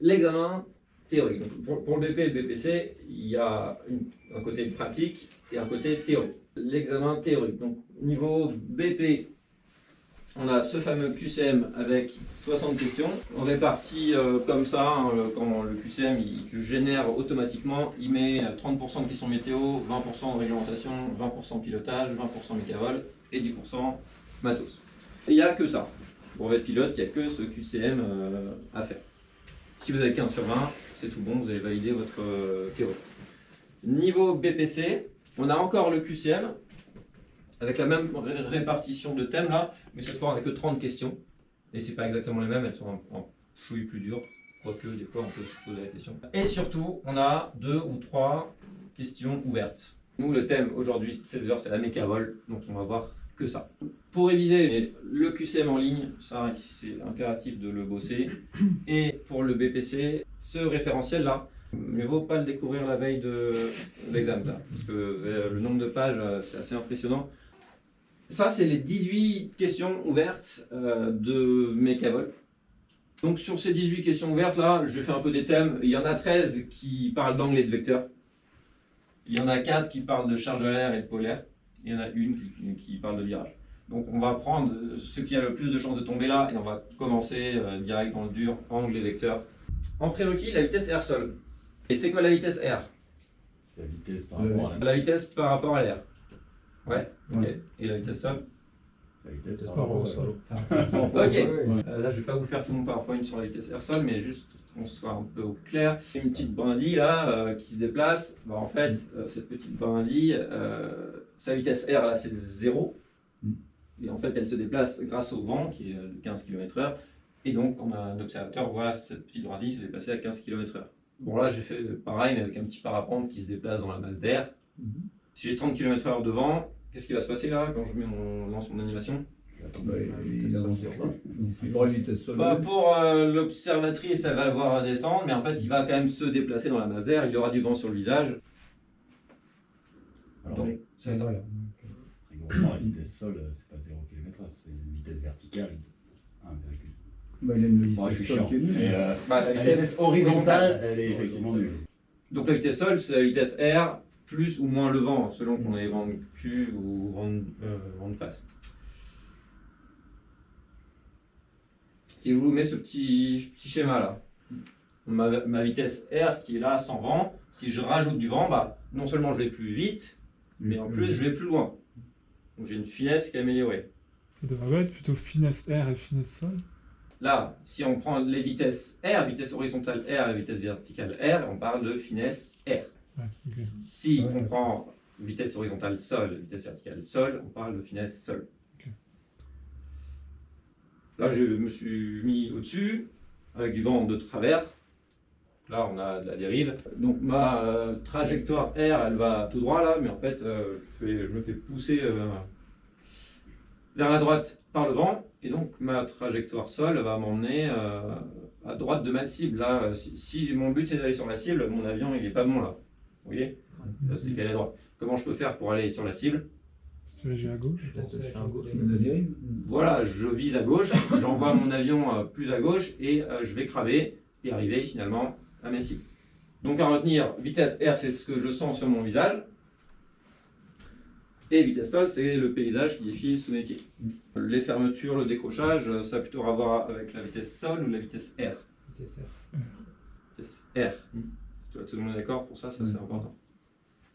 l'examen théorique. Donc, pour le BP et le BPC, il y a un côté pratique et un côté théorique. L'examen théorique. Donc, niveau BP, on a ce fameux QCM avec 60 questions. On répartit comme ça, hein, quand le QCM il le génère automatiquement, il met 30% de questions météo, 20% de réglementation, 20% pilotage, 20% mécavol et 10% matos. Et il n'y a que ça. Pour être pilote, il n'y a que ce QCM à faire. Si vous avez 15 sur 20, c'est tout bon, vous avez validé votre théorie. Niveau BPC, on a encore le QCM, avec la même répartition de thèmes là, mais cette fois on n'a que 30 questions. Et c'est pas exactement les mêmes, elles sont en chouille plus dures, quoique des fois on peut se poser la question. Et surtout, on a 2 ou 3 questions ouvertes. Nous, le thème aujourd'hui, 16 heures, c'est la mécavol, donc on va voir que ça. Pour réviser le QCM en ligne, ça c'est impératif de le bosser. Et pour le BPC, ce référentiel là, mieux vaut pas le découvrir la veille de l'examen, parce que le nombre de pages, c'est assez impressionnant. Ça, c'est les 18 questions ouvertes de mécavol. Donc sur ces 18 questions ouvertes là, je vais faire un peu des thèmes. Il y en a 13 qui parlent d'angle et de vecteur. Il y en a 4 qui parlent de charge à l'air et de polaire. Il y en a une qui parle de virage. Donc on va prendre ce qui a le plus de chances de tomber là et on va commencer direct dans le dur, angle et vecteur. En prérequis, la vitesse R sol. Et c'est quoi la vitesse R? C'est la vitesse par rapport à l'air. La vitesse par rapport à l'air. Ouais, ok. Ouais. Et la vitesse sol? C'est la vitesse Par par rapport rapport au au sol. sol. Ok. Là, je vais pas vous faire tout mon PowerPoint sur la vitesse R sol, mais juste qu'on soit un peu au clair. Une petite brindille là qui se déplace. Bah, en fait, cette petite brindille, sa vitesse R là c'est 0. Et en fait, elle se déplace grâce au vent qui est de 15 km/h. Et donc, quand un observateur voit cette petite brindille se déplacer à 15 km/h. Bon, là, j'ai fait pareil, mais avec un petit parapente qui se déplace dans la masse d'air. Si j'ai 30 km/h devant, qu'est-ce qui va se passer là quand je lance mon animation? Il avancera pas. Il aura une vitesse sol. Bah, pour l'observatrice, elle va le voir descendre, mais en fait, il va quand même se déplacer dans la masse d'air. Il aura du vent sur le visage. Alors, Donc, c'est ça. Voilà. rigoureusement, la vitesse sol, c'est pas 0 km/h, c'est une vitesse verticale. 1,1. Bah, il a une Moi, je suis vitesse sol chiant. qui est nulle. Mais Bah, la vitesse horizontale, elle est effectivement nulle. Donc la vitesse sol, c'est la vitesse R plus ou moins le vent, selon qu'on ait vent de cul ou vent de face. Si je vous mets ce petit schéma là, ma vitesse R qui est là sans vent, si je rajoute du vent, bah, non seulement je vais plus vite, mais en plus je vais plus loin. Donc j'ai une finesse qui est améliorée. Ça devrait être plutôt finesse R et finesse sol. Là, si on prend les vitesses R, vitesse horizontale R et vitesse verticale R, on parle de finesse R. Ouais, ok. Si Ouais. on prend vitesse horizontale sol, vitesse verticale sol, on parle de finesse sol. Ok. Là, je me suis mis au-dessus avec du vent de travers. Là, on a de la dérive. Donc ma trajectoire R, elle va tout droit là, mais en fait, je me fais pousser vers la droite par le vent. Et donc ma trajectoire sol va m'emmener à droite de ma cible. Là, si mon but c'est d'aller sur la cible, mon avion il est pas bon là. Vous voyez? Là, c'est décalé à droite. Comment je peux faire pour aller sur la cible? Si tu réagis à gauche. La dérive. Voilà, je vise à gauche, j'envoie mon avion plus à gauche et je vais craver et arriver finalement à mes cibles. Donc à retenir, vitesse R c'est ce que je sens sur mon visage et vitesse sol c'est le paysage qui défile sous mes pieds. Les fermetures, le décrochage, ça a plutôt à voir avec la vitesse sol ou la vitesse R. Vitesse R. Vitesse R. Tout le monde est d'accord pour ça, ça c'est important.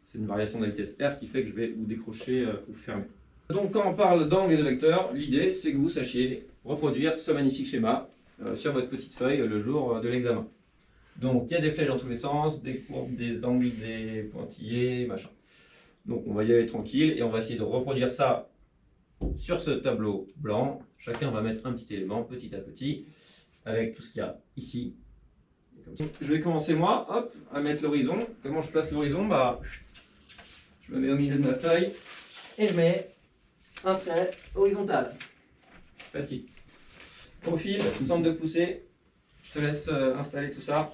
C'est une variation de la vitesse R qui fait que je vais ou décrocher ou fermer. Donc quand on parle d'angle et de vecteur, l'idée c'est que vous sachiez reproduire ce magnifique schéma sur votre petite feuille le jour de l'examen. Donc il y a des flèches dans tous les sens, des courbes, des angles, des pointillés, machin. Donc on va y aller tranquille et on va essayer de reproduire ça sur ce tableau blanc. Chacun va mettre un petit élément petit à petit avec tout ce qu'il y a ici. Comme ça. Je vais commencer moi, hop, à mettre l'horizon. Comment je place l'horizon? Bah, je me mets au milieu de ma feuille et je mets un trait horizontal. Facile. Profil, centre de poussée. Je te laisse installer tout ça.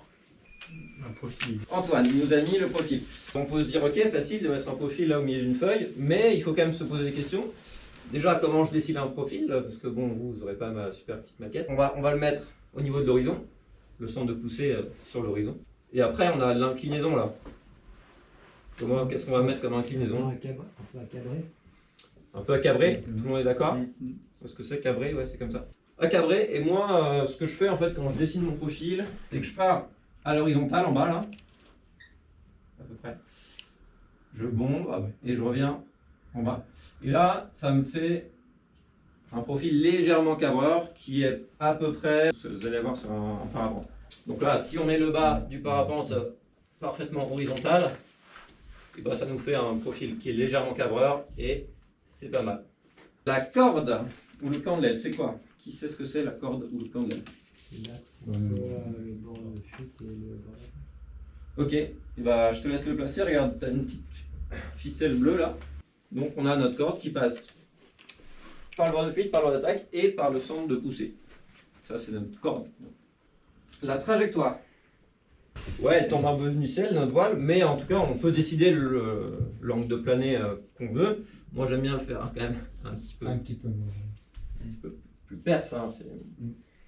Un profil. Antoine nous a mis le profil. On peut se dire, ok, facile de mettre un profil là au milieu d'une feuille, mais il faut quand même se poser des questions. Déjà, comment je décide un profil? Parce que bon, vous n'aurez pas ma super petite maquette. On va le mettre au niveau de l'horizon. le centre de poussée sur l'horizon. Et après, on a l'inclinaison là. Qu'est-ce qu'on va mettre comme inclinaison? Un peu accabré. Un peu accabré, tout le monde est d'accord? Parce que c'est cabré, ouais, c'est comme ça. Accabré, et moi, ce que je fais en fait quand je dessine mon profil, c'est que je pars à l'horizontale en bas là, à peu près. Je bombe et je reviens en bas. Et là, ça me fait un profil légèrement cabreur qui est à peu près, vous allez voir sur un parapente. Donc là, si on met le bas du parapente parfaitement horizontal, et ben, ça nous fait un profil qui est légèrement cabreur et c'est pas mal. La corde ou le plan de l'aile, c'est quoi? Qui sait ce que c'est la corde ou le plan de l'aile? C'est l'axe entre le bord de fuite et le bord. Ok, et bah, je te laisse le placer. Regarde, tu as une petite ficelle bleue là. Donc on a notre corde qui passe par le bord de fuite, par le bord d'attaque et par le centre de poussée. Ça, c'est notre corde. La trajectoire. Ouais, elle tombe un peu nicelle, notre voile, mais en tout cas, on peut décider l'angle de planée qu'on veut. Moi, j'aime bien le faire quand même un petit peu. Un petit peu moins. Un petit peu plus perf. Hein,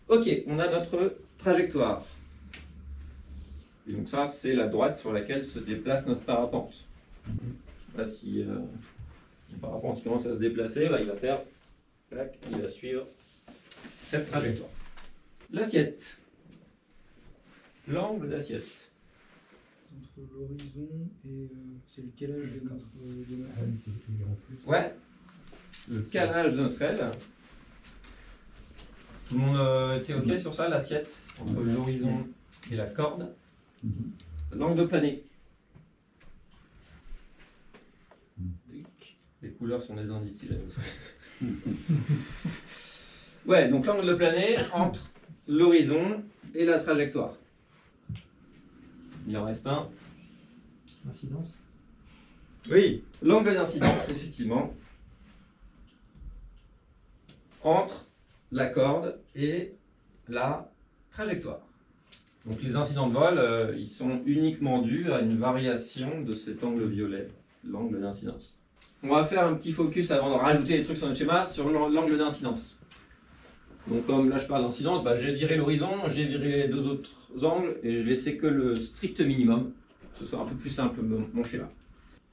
ok, on a notre trajectoire. Et donc ça, c'est la droite sur laquelle se déplace notre parapente. Là, si le parapente commence à se déplacer, bah, il va faire, tac, il va suivre cette trajectoire. L'assiette. L'angle d'assiette. Entre l'horizon et c'est le calage de notre Ah oui, il est en plus. Ouais. Le calage de notre aile. Tout le monde était OK sur ça, l'assiette, entre l'horizon et la corde. L'angle de planée. Les couleurs sont des indices, si jamais. Ouais, donc l'angle de planée entre l'horizon et la trajectoire. Il en reste un. Incidence. Oui, l'angle d'incidence, effectivement, entre la corde et la trajectoire. Donc les incidents de vol, ils sont uniquement dus à une variation de cet angle violet, l'angle d'incidence. On va faire un petit focus avant de rajouter des trucs sur notre schéma sur l'angle d'incidence. Donc comme là je parle d'incidence, bah, j'ai viré l'horizon, j'ai viré les deux autres angles et je laissé que le strict minimum, que ce soit un peu plus simple mon schéma.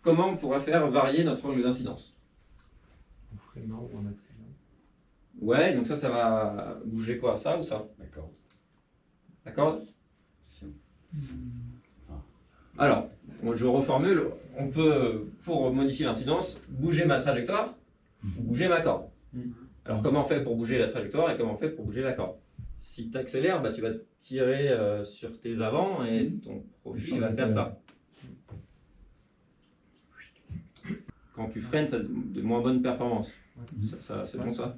Comment on pourrait faire varier notre angle d'incidence? En freinant ou en accélérant. Ouais, donc ça va bouger quoi? Ça ou ça? D'accord. D'accord? Alors, je reformule, on peut, pour modifier l'incidence, bouger ma trajectoire ou bouger ma corde. Alors comment on fait pour bouger la trajectoire et comment on fait pour bouger la corde? Si tu accélères, bah, tu vas tirer sur tes avants et ton profil va faire ça. Quand tu freines, tu as de moins bonnes performances. C'est bon ça?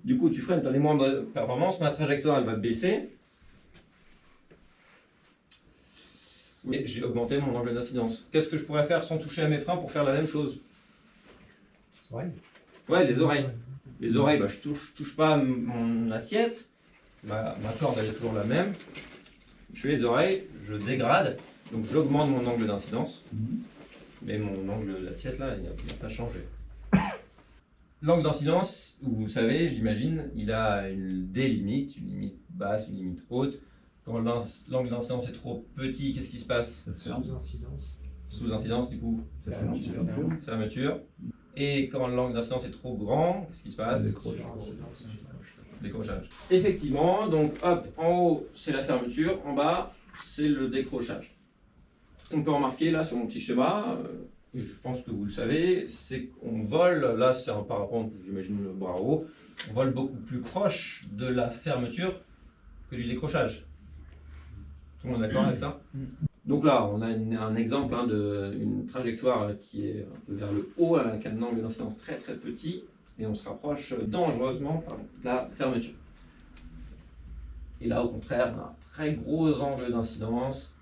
Du coup, tu freines, tu as des moins bonnes performances, ma trajectoire elle va baisser. Mais j'ai augmenté mon angle d'incidence. Qu'est-ce que je pourrais faire sans toucher à mes freins pour faire la même chose? Ouais. Ouais, les oreilles. Les oreilles, bah, je touche pas à mon assiette. Ma corde elle est toujours la même. Je fais les oreilles, je dégrade, donc j'augmente mon angle d'incidence. Mais mon angle d'assiette là, il n'a pas changé. L'angle d'incidence, vous savez, j'imagine, il a des limites, une limite basse, une limite haute. Quand l'angle d'incidence est trop petit, qu'est-ce qui se passe? Sous-incidence. Sous-incidence, du coup, Fermeture. fermeture. Et quand l'angle d'incidence est trop grand, qu'est-ce qui se passe? Sur-incidence. Décrochage. Effectivement, donc hop, en haut, c'est la fermeture, en bas, c'est le décrochage. Ce qu'on peut remarquer là sur mon petit schéma, et je pense que vous le savez, c'est qu'on vole, là c'est un parapente, j'imagine le bras haut, on vole beaucoup plus proche de la fermeture que du décrochage. Tout le monde est d'accord avec ça? Donc là, on a un exemple d'une trajectoire qui est un peu vers le haut, avec un angle d'incidence très très petit, et on se rapproche dangereusement de la fermeture. Et là, au contraire, on a un très gros angle d'incidence,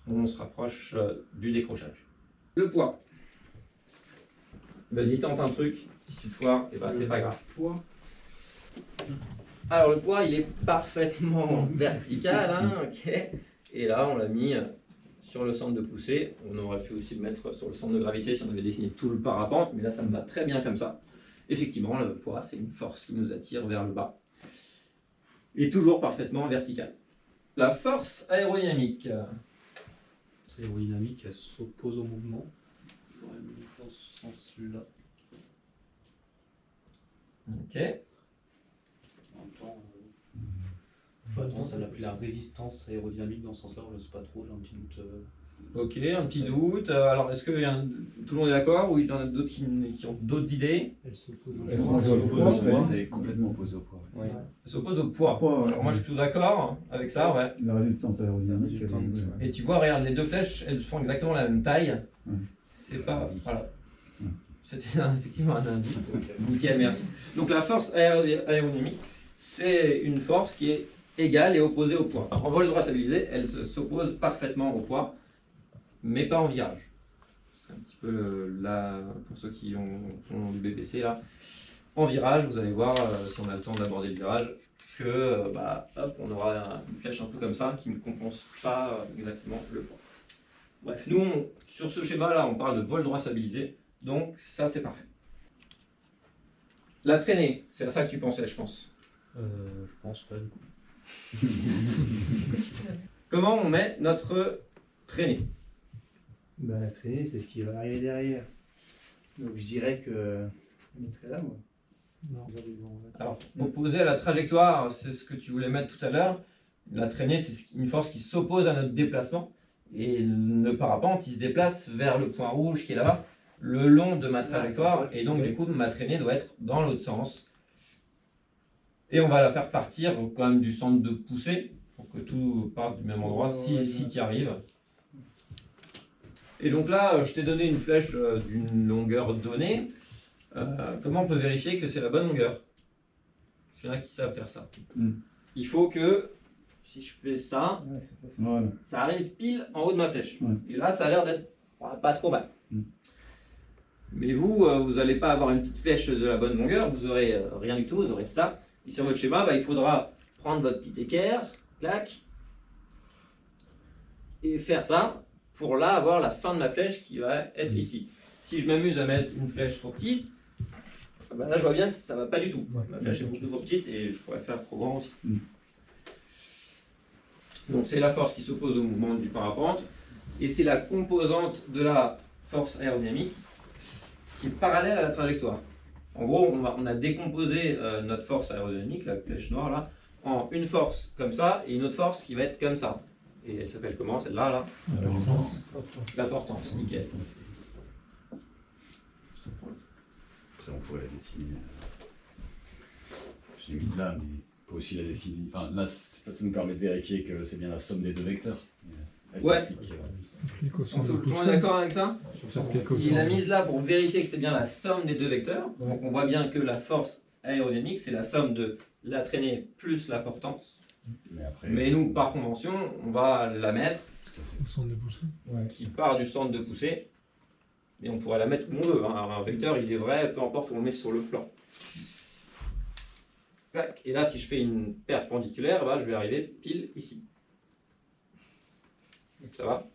on se rapproche du décrochage. Le poids. Vas-y, tente un truc, si tu te foires, et ben c'est pas grave. poids. Alors le poids, il est parfaitement vertical, hein, ok. Et là, on l'a mis sur le centre de poussée. On aurait pu aussi le mettre sur le centre de gravité si on avait dessiné tout le parapente, mais là, ça me va très bien comme ça. Effectivement, le poids, c'est une force qui nous attire vers le bas. et toujours parfaitement verticale. La force aérodynamique. C'est aérodynamique, elle s'oppose au mouvement. J'aurais mis dans ce sens-là. Ok. En même temps, j'aurais tendance à l'appeler la résistance aérodynamique dans ce sens-là, je ne sais pas trop, j'ai un petit doute. Ok, un petit doute. Alors, est-ce que tout le monde est d'accord ou il y en a d'autres qui ont d'autres idées? Elle s'oppose au Elles mouvement. sont L'opposé au poids, c'est complètement opposé au poids. Oui. Ça s'oppose au poids. Poids, ouais. Alors, moi, je suis tout d'accord avec ça, ouais. La résultante aérodynamique, elle est Résultante, ouais. Et tu vois, regarde, les deux flèches, elles font exactement la même taille. C'est pas. Indice. Voilà. Ouais. C'était effectivement un indice. Nickel, merci. Donc, la force aérodynamique, c'est une force qui est égale et opposée au poids. En vol droit stabilisé, elle s'oppose parfaitement au poids, mais pas en virage. C'est un petit peu là, pour ceux qui font du BPC là. En virage, vous allez voir, si on a le temps d'aborder le virage, que hop, on aura une flèche un peu comme ça qui ne compense pas exactement le poids. Bref, nous, sur ce schéma-là, on parle de vol droit stabilisé, donc ça c'est parfait. La traînée, c'est à ça que tu pensais, je pense. Je pense pas du coup. Comment on met notre traînée? Bah, la traînée, c'est ce qui va arriver derrière. Donc je dirais que. Je mettrais là, moi. Non, Alors, opposé à la trajectoire, c'est ce que tu voulais mettre tout à l'heure. La traînée, c'est une force qui s'oppose à notre déplacement. Et le parapente, il se déplace vers le point rouge qui est là-bas, le long de ma trajectoire. Et donc, du coup, ma traînée doit être dans l'autre sens. Et on va la faire partir quand même du centre de poussée, pour que tout parte du même endroit, si tu y arrives. Et donc là, je t'ai donné une flèche d'une longueur donnée. Comment on peut vérifier que c'est la bonne longueur? Parce qu'il y en a qui savent faire ça. Il faut que, si je fais ça, Ouais, c'est pas ça. Voilà. ça arrive pile en haut de ma flèche. Ouais. Et là, ça a l'air d'être pas trop mal. Mais vous, vous n'allez pas avoir une petite flèche de la bonne longueur, vous aurez rien du tout, vous aurez ça. Et sur votre schéma, il faudra prendre votre petit équerre, clac, et faire ça pour là avoir la fin de ma flèche qui va être ici. Si je m'amuse à mettre une flèche trop petite, là je vois bien que ça va pas du tout. Ma flèche est beaucoup trop petite et je pourrais faire trop grand aussi. Donc c'est la force qui s'oppose au mouvement du parapente et c'est la composante de la force aérodynamique qui est parallèle à la trajectoire. En gros, on a décomposé notre force aérodynamique, la flèche noire là, en une force comme ça et une autre force qui va être comme ça. Et elle s'appelle comment celle-là là? La portance, nickel. Après, on pourrait la dessiner. J'ai mise là, mais on peut aussi la dessiner. Enfin, là, ça nous permet de vérifier que c'est bien la somme des deux vecteurs. Elle Ouais. s'applique, Applique au Tout centre de le monde est poussée. d'accord avec ça? Ça applique au Il a centre. mise là pour vérifier que c'est bien la somme des deux vecteurs. Donc on voit bien que la force aérodynamique, c'est la somme de la traînée plus la portance. Mais après, Mais nous, par convention, on va la mettre Au centre de poussée. qui part du centre de poussée. Et on pourrait la mettre où on veut. Hein. Un vecteur, il est vrai, peu importe où on le met sur le plan. Tac. Et là, si je fais une perpendiculaire, je vais arriver pile ici. Donc, ça va.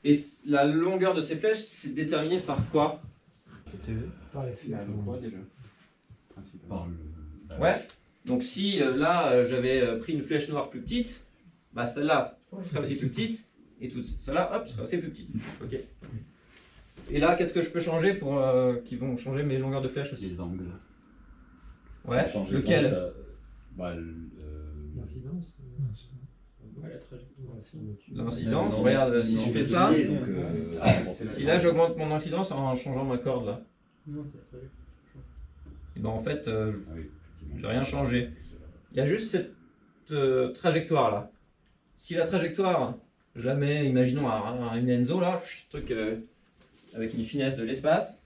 Et la longueur de ces flèches, c'est déterminé par quoi? Par les flèches. le poids déjà. Par le. Ouais. Donc si là, j'avais pris une flèche noire plus petite, celle-là serait aussi plus petite. Et toute celle-là, hop, serait aussi plus petite. Ok. Et là, qu'est-ce que je peux changer pour qui vont changer mes longueurs de flèches aussi? Les angles. Ouais. Ça change les Lequel? angles, ça- L'incidence Ouais, la trajectoire. L'incidence. non, Regarde, non, si non, je fais non, ça, donc, si là j'augmente mon incidence en changeant ma corde là, Non, c'est la trajectoire. et ben en fait, Ah oui, effectivement. j'ai rien changé. Il y a juste cette trajectoire là. Si la trajectoire, je la mets, imaginons à une Enzo là, truc avec une finesse de l'espace,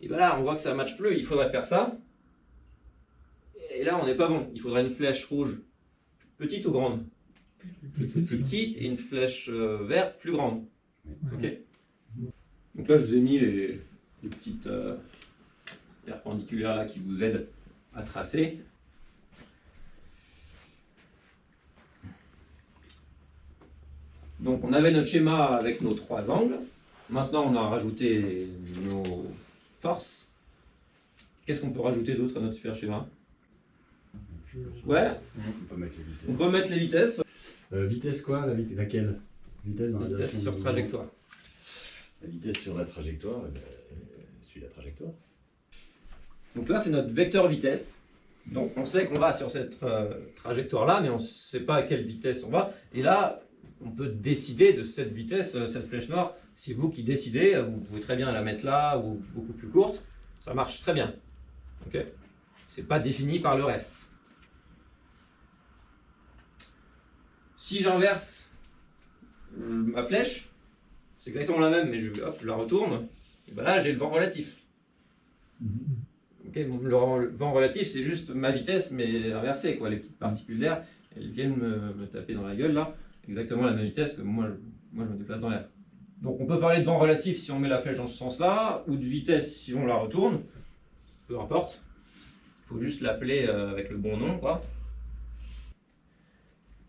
et ben là on voit que ça ne matche plus, il faudrait faire ça. Et là on n'est pas bon, il faudrait une flèche rouge petite ou grande? Plus petite et une flèche verte plus grande. Ok. Donc là je vous ai mis les petites perpendiculaires là qui vous aident à tracer. Donc on avait notre schéma avec nos trois angles. Maintenant on a rajouté nos forces. Qu'est-ce qu'on peut rajouter d'autre à notre super schéma? Ouais, On peut mettre les vitesses. on peut mettre les vitesses. Vitesse quoi laquelle vitesse dans la Vitesse direction sur du trajectoire. mouvement. La vitesse sur la trajectoire, suit la trajectoire. Donc là, c'est notre vecteur vitesse. Donc on sait qu'on va sur cette trajectoire-là, mais on ne sait pas à quelle vitesse on va. Et là, on peut décider de cette vitesse, cette flèche noire. C'est vous qui décidez. Vous pouvez très bien la mettre là ou beaucoup plus courte. Ça marche très bien. Ok ? C'est pas défini par le reste. Si j'inverse ma flèche, c'est exactement la même, mais je la retourne. Et ben là, j'ai le vent relatif. Ok, le vent relatif, c'est juste ma vitesse, mais inversée, quoi. Les petites particules d'air, elles viennent me taper dans la gueule, là. Exactement la même vitesse que moi, je me déplace dans l'air. Donc on peut parler de vent relatif si on met la flèche dans ce sens-là, ou de vitesse si on la retourne. Peu importe. Il faut juste l'appeler avec le bon nom, quoi.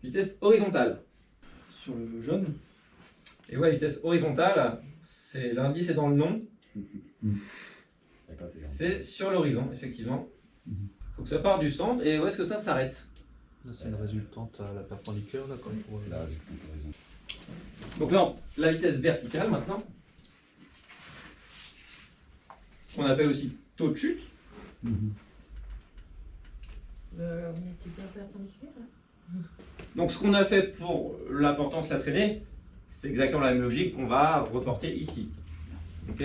Vitesse horizontale. Sur le jaune, Et ouais, vitesse horizontale, c'est l'indice est dans le nom. D'accord, c'est C'est sur l'horizon, effectivement. Il faut que ça parte du centre. Et où est-ce que ça s'arrête? là c'est une résultante à la perpendiculaire, là, comme pour C'est la résultante horizon. Donc là, la vitesse verticale maintenant, qu'on appelle aussi taux de chute. On était bien perpendiculaire là. Donc ce qu'on a fait pour la portance, la traînée, c'est exactement la même logique qu'on va reporter ici. Ok?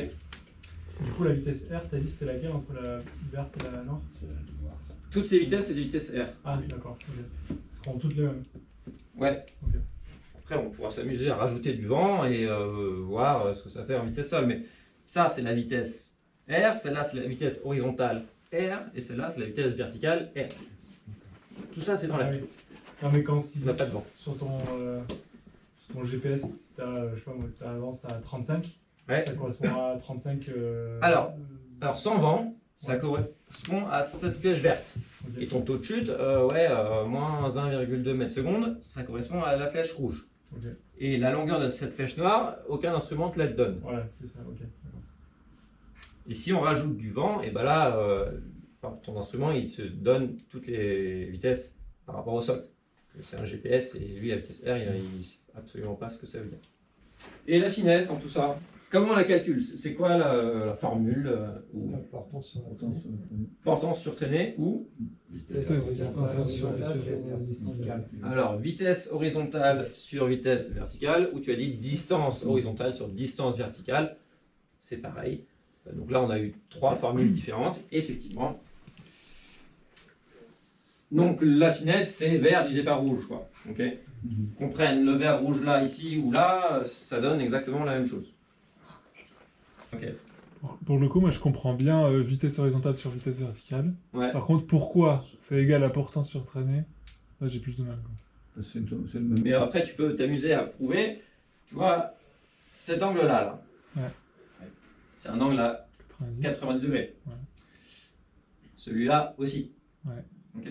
Du coup, la vitesse R, t'as dit c'était laquelle entre la verte et la noire? C'est la noire. Toutes ces vitesses, c'est des vitesses R. Ah, d'accord. Ok. Ce seront toutes les mêmes. Ouais. Ok. Après, on pourra s'amuser à rajouter du vent et voir ce que ça fait en vitesse seule. Mais ça, c'est la vitesse R. Celle-là, c'est la vitesse horizontale R. Et celle-là, c'est la vitesse verticale R. Tout ça, c'est dans Ah, l'air. oui. Non, mais quand si On n'a pas de vent. sur ton GPS, je sais pas moi, t'avances à 35, Ouais. ça correspond à 35. Alors sans vent, ça correspond à cette flèche verte. ok. Et ton taux de chute, moins 1,2 m/s, ça correspond à la flèche rouge. Ok. Et la longueur de cette flèche noire, aucun instrument te la donne. Voilà, c'est ça, ok. D'accord. Et si on rajoute du vent, et ben là, ton instrument, il te donne toutes les vitesses par rapport au sol. C'est un GPS et lui, la vitesse R, il ne sait absolument pas ce que ça veut dire. Et la finesse en tout ça, comment on la calcule? C'est quoi la formule ou Portant sur la Pourtant, sur le premier. portance sur traînée ou Vitesse verticale. alors vitesse horizontale sur vitesse verticale, ou tu as dit distance horizontale sur distance verticale, c'est pareil. Donc là, on a eu trois formules différentes, effectivement. Donc la finesse, c'est vert divisé par rouge, quoi. Ok. Qu'on prenne le vert rouge là, ici ou là, ça donne exactement la même chose. Ok. Pour le coup, moi je comprends bien vitesse horizontale sur vitesse verticale. Ouais. Par contre, pourquoi c'est égal à portance sur traînée? Là j'ai plus de mal. Quoi. C'est le même. Mais après, tu peux t'amuser à prouver. Tu vois, cet angle-là, là. Ouais. C'est un angle à 90. 90 degrés. Ouais. Celui-là aussi. Ouais. Ok.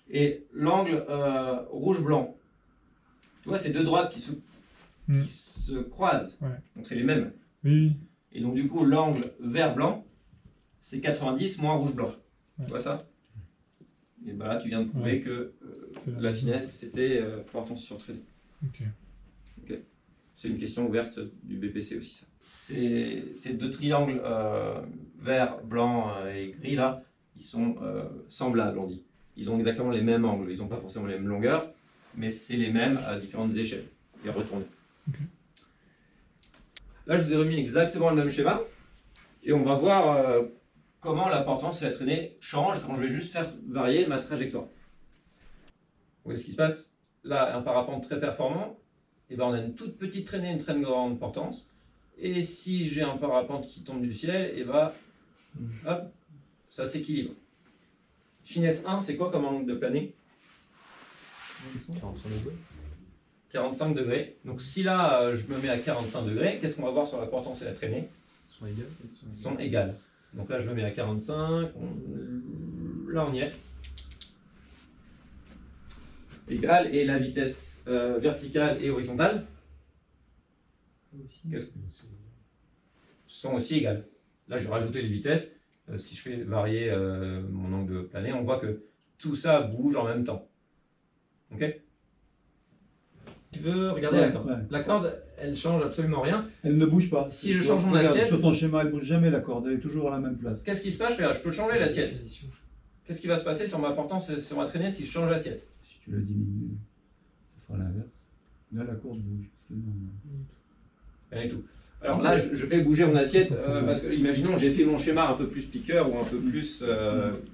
Et l'angle rouge-blanc, tu vois, c'est deux droites qui se croisent. Ouais. Donc c'est les mêmes. Oui, Et donc du coup, l'angle vert-blanc, c'est 90 moins rouge-blanc. Ouais. Tu vois ça? Et ben là, tu viens de prouver Ouais. que c'est la finesse, c'était portance sur traînée. Ok. C'est une question ouverte du BPC aussi, ça. Ces deux triangles vert, blanc et gris là, ils sont semblables, on dit. Ils ont exactement les mêmes angles, ils n'ont pas forcément les mêmes longueurs, mais c'est les mêmes à différentes échelles, et retournés. Ok. Là, je vous ai remis exactement le même schéma, et on va voir comment la portance et la traînée changent quand je vais juste faire varier ma trajectoire. Vous voyez ce qui se passe? Là, un parapente très performant, et ben on a une toute petite traînée, une très grande portance. Et si j'ai un parapente qui tombe du ciel, et ben hop, ça s'équilibre. Finesse 1, c'est quoi comme angle de planée? 45 degrés. 45 degrés. Donc si là, je me mets à 45 degrés, qu'est-ce qu'on va voir sur la portance et la traînée? Ils sont égales. Ils sont égales. Donc là, je me mets à 45. Là, on y est. Égal. Et la vitesse verticale et horizontale sont aussi égales. Là, je vais rajouter les vitesses. Si je fais varier mon angle de planée, on voit que tout ça bouge en même temps. Ok? Tu veux regarder la Ouais, corde? ouais. La corde, elle change absolument rien. Elle ne bouge pas. Si je change mon Regarde, assiette- sur ton schéma, elle bouge jamais la corde, elle est toujours à la même place. Qu'est-ce qui se passe? Regarde, je peux changer l'assiette. Qu'est-ce qui va se passer sur ma portance, sur ma traînée si je change l'assiette? Si tu la diminues, ça sera l'inverse. Là, la corde bouge. Parce que non, Rien du tout. Alors là, je fais bouger mon assiette parce que, imaginons, j'ai fait mon schéma un peu plus piqueur ou un peu plus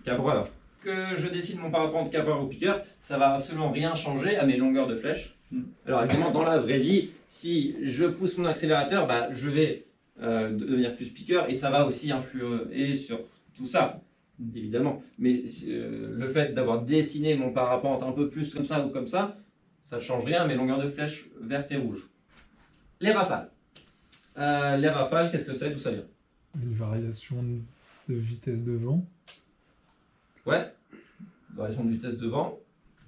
cabreur. Que je décide mon parapente cabreur ou piqueur, ça va absolument rien changer à mes longueurs de flèche. Alors évidemment, dans la vraie vie, si je pousse mon accélérateur, bah, je vais devenir plus piqueur et ça va aussi influer sur tout ça, évidemment. Mais le fait d'avoir dessiné mon parapente un peu plus comme ça ou comme ça ne change rien à mes longueurs de flèche vertes et rouges. Les rafales. Les rafales, qu'est-ce que c'est? D'où ça vient? Une variation de vitesse de vent. Ouais, variation de vitesse de vent,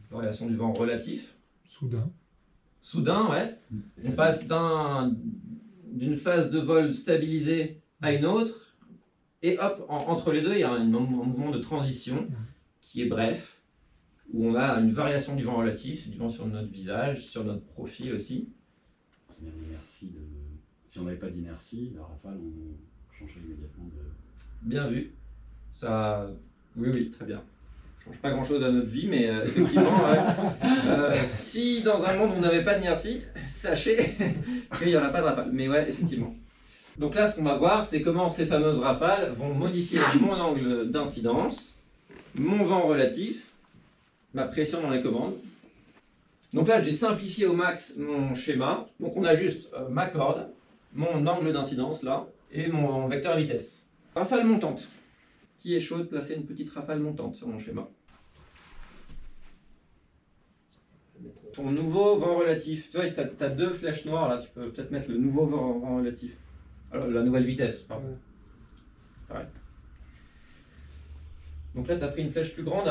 variation du vent relatif. Soudain. Soudain, ouais. On passe d'une phase de vol stabilisée à une autre, et hop, entre les deux, il y a un mouvement de transition qui est bref, où on a une variation du vent relatif, du vent sur notre visage, sur notre profil aussi. Si on n'avait pas d'inertie, la rafale, on changerait immédiatement de. Bien vu. Ça, oui, très bien. Ça change pas grand-chose à notre vie, mais effectivement, si dans un monde où on n'avait pas d'inertie, sachez qu'il n'y aura pas de rafale. Mais ouais, effectivement. Donc là, ce qu'on va voir, c'est comment ces fameuses rafales vont modifier mon angle d'incidence, mon vent relatif, ma pression dans les commandes. Donc là, j'ai simplifié au max mon schéma. Donc on a juste ma corde, mon angle d'incidence là, et mon vecteur vitesse. Rafale montante. Qui est chaud de placer une petite rafale montante sur mon schéma? Ton nouveau vent relatif. Tu vois, tu as deux flèches noires là, tu peux peut-être mettre le nouveau vent relatif. Alors, la nouvelle vitesse, pardon. Pareil. Donc là, tu as pris une flèche plus grande.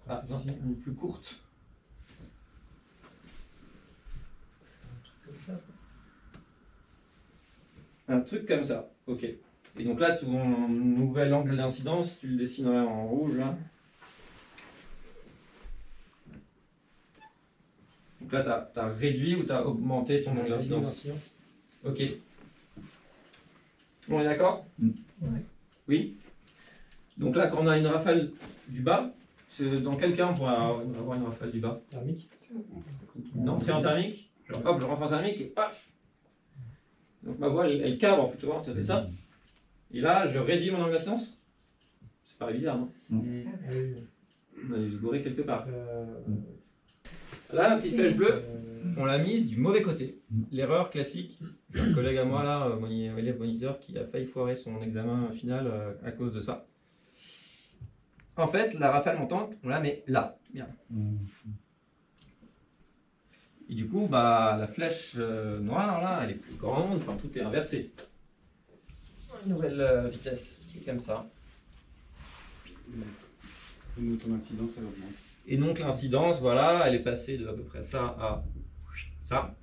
Ah, non, une plus courte. Comme ça. Un truc comme ça, ok. Et donc là, ton nouvel angle d'incidence, tu le dessinerais en rouge là. Donc là, tu as réduit ou tu as augmenté ton angle d'incidence? Ok. Tout le monde est d'accord? Ouais. Oui. Donc là, quand on a une rafale du bas, dans quel cas on pourrait avoir une rafale du bas? Thermique. Une entrée en thermique. Genre, hop, je rentre en thermique et paf. Donc ma voile, elle cabre plutôt, ça fait ça. Et là, je réduis mon angle d'incidence. C'est pas bizarre, non? On a dû se gourer quelque part. Là, la petite flèche bleue, on l'a mise du mauvais côté. L'erreur classique. J'ai un collègue à moi, là, mon élève moniteur, qui a failli foirer son examen final à cause de ça. En fait, la rafale montante, on la met là. Bien. Et du coup, bah, la flèche noire, là, elle est plus grande, enfin, tout est inversé. Une nouvelle vitesse qui est comme ça. Et nous, ton incidence, elle augmente. Et donc l'incidence, voilà, elle est passée de à peu près ça à ça.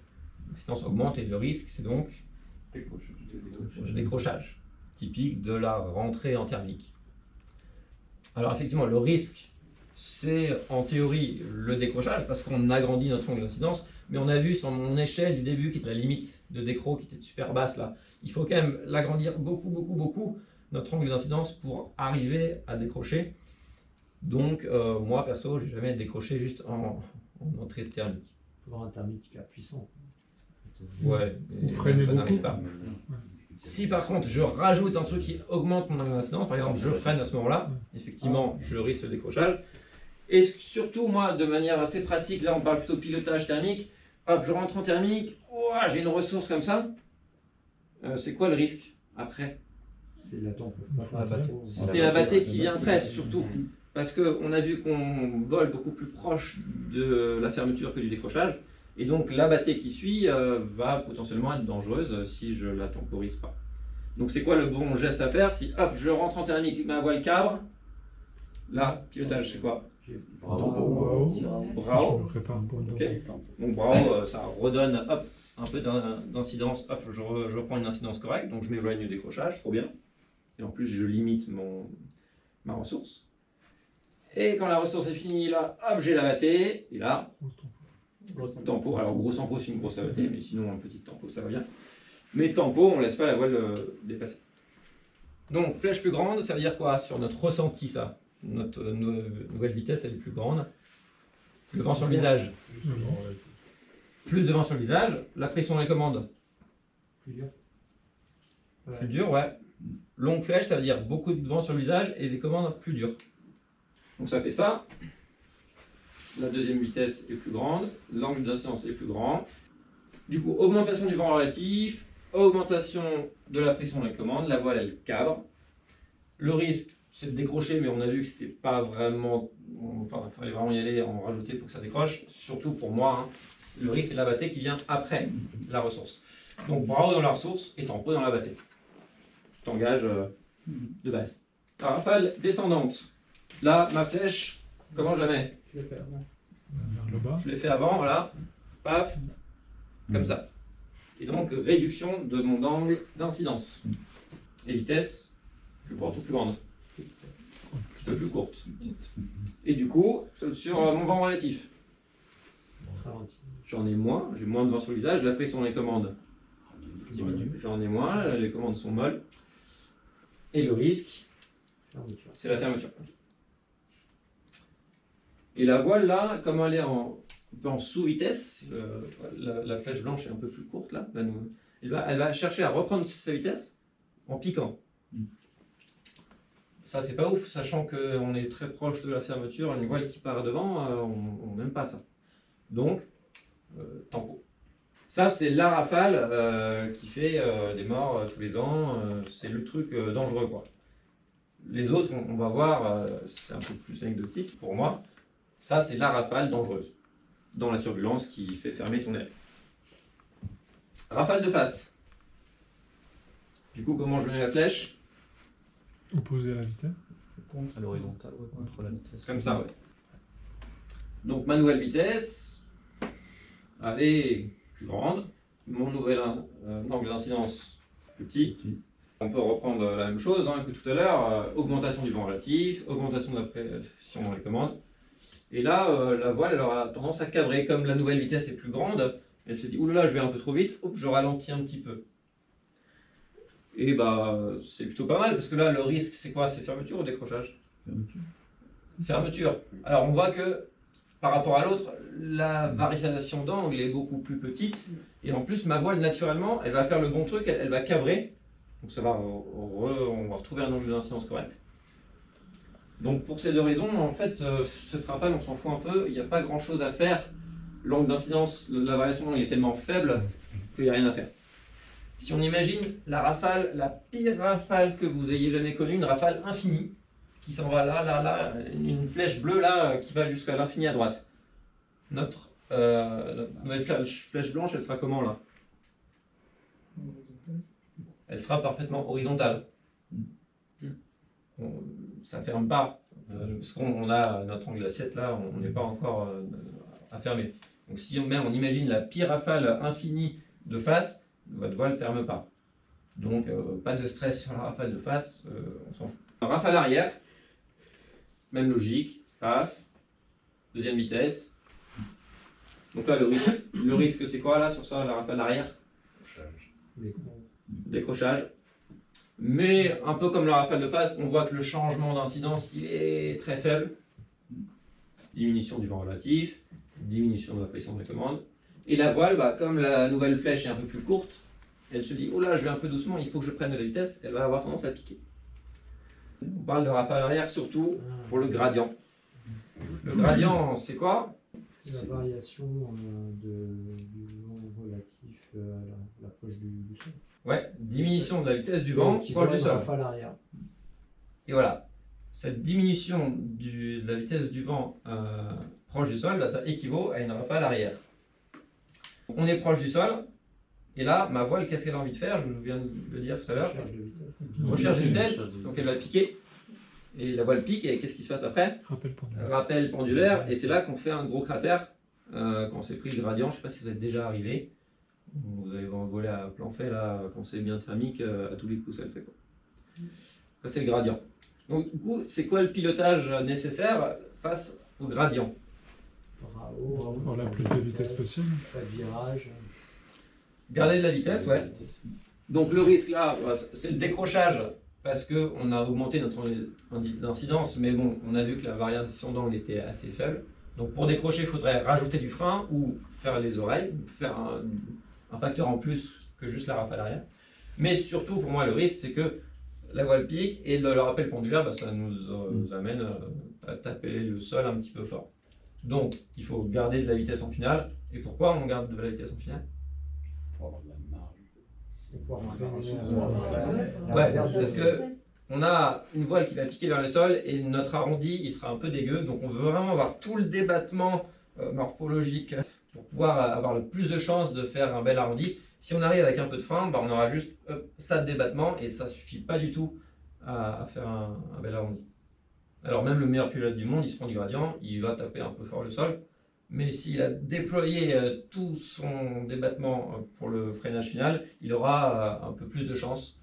L'incidence augmente et le risque, c'est donc décrochage, typique de la rentrée en thermique. Alors effectivement, le risque, c'est en théorie le décrochage, parce qu'on agrandit notre angle d'incidence, mais on a vu sur mon échelle du début, qui était la limite de décro, qui était super basse là, il faut quand même l'agrandir beaucoup, notre angle d'incidence, pour arriver à décrocher. Donc moi perso, j'ai jamais décroché juste en entrée thermique. Il faut avoir un thermique hyper puissant. Ouais, Faut freiner ça n'arrive beaucoup. pas. Si par contre je rajoute un truc qui augmente mon angle d'incidence, par exemple je freine à ce moment-là, effectivement je risque le décrochage. Et surtout moi, de manière assez pratique, là on parle plutôt de pilotage thermique, hop je rentre en thermique, ouah, j'ai une ressource comme ça, c'est quoi le risque après? C'est la tempe. C'est la battée qui vient après surtout. Parce qu'on a vu qu'on vole beaucoup plus proche de la fermeture que du décrochage. Et donc la battée qui suit va potentiellement être dangereuse si je ne la temporise pas. Donc c'est quoi le bon geste à faire? Si hop, je rentre en thermique, ma voile cabre, là, pilotage, c'est quoi? Bravo. Bravo. Je me prépare pour une Ok. Donc bravo, ça redonne hop, un peu d'incidence. Hop, je reprends une incidence correcte, donc je m'éloigne du décrochage, trop bien. Et en plus, je limite ma ressource. Et quand la ressource est finie, là, hop, j'ai la latée. Et là, Grosse tempo. tempo. Alors, gros tempo, c'est une grosse latée, mais sinon, un petit tempo, ça va bien. Mais tempo, on laisse pas la voile dépasser. Donc, flèche plus grande, ça veut dire quoi sur notre ressenti, ça? Notre nouvelle vitesse, elle est plus grande. Le vent sur le visage. Plus de vent sur le visage. La pression dans les commandes. Plus dur. Plus dur, ouais. Longue flèche, ça veut dire beaucoup de vent sur le visage et des commandes plus dures. Donc ça fait ça. La deuxième vitesse est plus grande. L'angle d'incidence est plus grand. Du coup, augmentation du vent relatif, augmentation de la pression dans les commandes. La voile, elle cadre. Le risque, c'est de décrocher, mais on a vu que c'était pas vraiment. Enfin, il fallait vraiment y aller, en rajouter pour que ça décroche. Surtout pour moi, hein. Le risque, c'est la battée qui vient après la ressource. Donc, bravo dans la ressource et tempo dans la battée. T'engages de base. La rafale descendante. Là, ma flèche, comment je la mets? Je vais faire. Vers le bas. Je l'ai fait avant, voilà. Paf, comme ça. Et donc, réduction de mon angle d'incidence. Et vitesse, plus courte ou plus grande? Plutôt plus courte. Et du coup, sur mon vent relatif, Ralenti. j'en ai moins, j'ai moins de vent sur le visage, la pression des commandes diminue, j'en ai moins, les commandes sont molles. Et le risque, Fermeture. c'est la fermeture. Et la voile là, comme elle est un peu en sous-vitesse, la flèche blanche est un peu plus courte là, elle va chercher à reprendre sa vitesse en piquant. Ça c'est pas ouf, sachant qu'on est très proche de la fermeture, une voile qui part devant, on n'aime pas ça. Donc, tempo. Ça c'est la rafale qui fait des morts tous les ans, c'est le truc dangereux quoi. Les autres, on va voir, c'est un peu plus anecdotique pour moi. Ça, c'est la rafale dangereuse dans la turbulence qui fait fermer ton aile. Rafale de face. Du coup, comment je mets la flèche? Opposé à la vitesse. Contre à l'horizontale, ouais, contre la vitesse. Comme ça, ouais. Donc, ma nouvelle vitesse, elle est plus grande. Mon nouvel angle d'incidence, plus petit. On peut reprendre la même chose hein, que tout à l'heure. Augmentation du vent relatif, augmentation de la pression dans les commandes. Et là, la voile elle aura tendance à cabrer. Comme la nouvelle vitesse est plus grande, elle se dit oulala, je vais un peu trop vite, hop, je ralentis un petit peu. Et bah, c'est plutôt pas mal parce que là, le risque, c'est quoi? C'est fermeture ou décrochage? Fermeture. Fermeture. Alors, on voit que par rapport à l'autre, la variation d'angle est beaucoup plus petite. Et en plus, ma voile, naturellement, elle va faire le bon truc, elle va cabrer. Donc, ça va on va retrouver un angle d'incidence correct. Donc pour ces deux raisons, en fait, cette rafale, on s'en fout un peu, il n'y a pas grand chose à faire. L'angle d'incidence, la variation est tellement faible qu'il n'y a rien à faire. Si on imagine la rafale, la pire rafale que vous ayez jamais connue, une rafale infinie, qui s'en va là, une flèche bleue là, qui va jusqu'à l'infini à droite. Notre nouvelle flèche blanche, elle sera comment là? Elle sera parfaitement horizontale. Ça ne ferme pas, parce qu'on a notre angle d'assiette là, on n'est pas encore à fermer. Donc si on imagine la pire rafale infinie de face, votre voile ne ferme pas. Donc pas de stress sur la rafale de face, on s'en fout. Rafale arrière, même logique, paf, deuxième vitesse. Donc là le risque c'est quoi là sur ça, la rafale arrière? Décrochage. Mais un peu comme la rafale de face, on voit que le changement d'incidence il est très faible. Diminution du vent relatif, diminution de la pression des commandes. Et la voile, bah, comme la nouvelle flèche est un peu plus courte, elle se dit oh là, je vais un peu doucement, il faut que je prenne de la vitesse, elle va avoir tendance à piquer. On parle de rafale arrière surtout pour le gradient. Le gradient, c'est quoi? C'est la variation du vent relatif à l'approche du sol. Ouais, diminution de la vitesse du vent proche du sol. Rafale arrière. Et voilà, cette diminution de la vitesse du vent proche du sol, bah, ça équivaut à une rafale arrière. On est proche du sol, et là, ma voile, qu'est-ce qu'elle a envie de faire? Je viens de le dire tout à l'heure. Recherche de vitesse. Recherche de vitesse, donc elle va piquer. Et la voile pique, et qu'est-ce qui se passe après? Rappel pendulaire. Rappel pendulaire, et c'est là qu'on fait un gros cratère quand on s'est pris le gradient. Je ne sais pas si vous êtes déjà arrivé. Vous allez voler à plan fait, là, quand c'est bien thermique, à tous les coups, ça le fait. Quoi. Ça, c'est le gradient. Donc du coup, c'est quoi le pilotage nécessaire face au gradient? Bravo. Pour la plus de vitesse possible. Pas de virage. Garder de la vitesse, ouais. Donc le risque là, c'est le décrochage parce qu'on a augmenté notre incidence, mais bon, on a vu que la variation d'angle était assez faible. Donc pour décrocher, il faudrait rajouter du frein ou faire les oreilles, faire un facteur en plus que juste la rafale arrière. Mais surtout, pour moi, le risque, c'est que la voile pique et le rappel pendulaire, bah, ça nous amène à taper le sol un petit peu fort. Donc, il faut garder de la vitesse en finale. Et pourquoi on garde de la vitesse en finale? Pour avoir de la marge. Et pouvoir Ouais, parce que on a une voile qui va piquer vers le sol et notre arrondi, il sera un peu dégueu. Donc, on veut vraiment avoir tout le débattement morphologique pour pouvoir avoir le plus de chances de faire un bel arrondi. Si on arrive avec un peu de frein, bah, on aura juste ça de débattement et ça suffit pas du tout à faire un bel arrondi. Alors même le meilleur pilote du monde, il se prend du gradient, il va taper un peu fort le sol, mais s'il a déployé tout son débattement pour le freinage final, il aura un peu plus de chances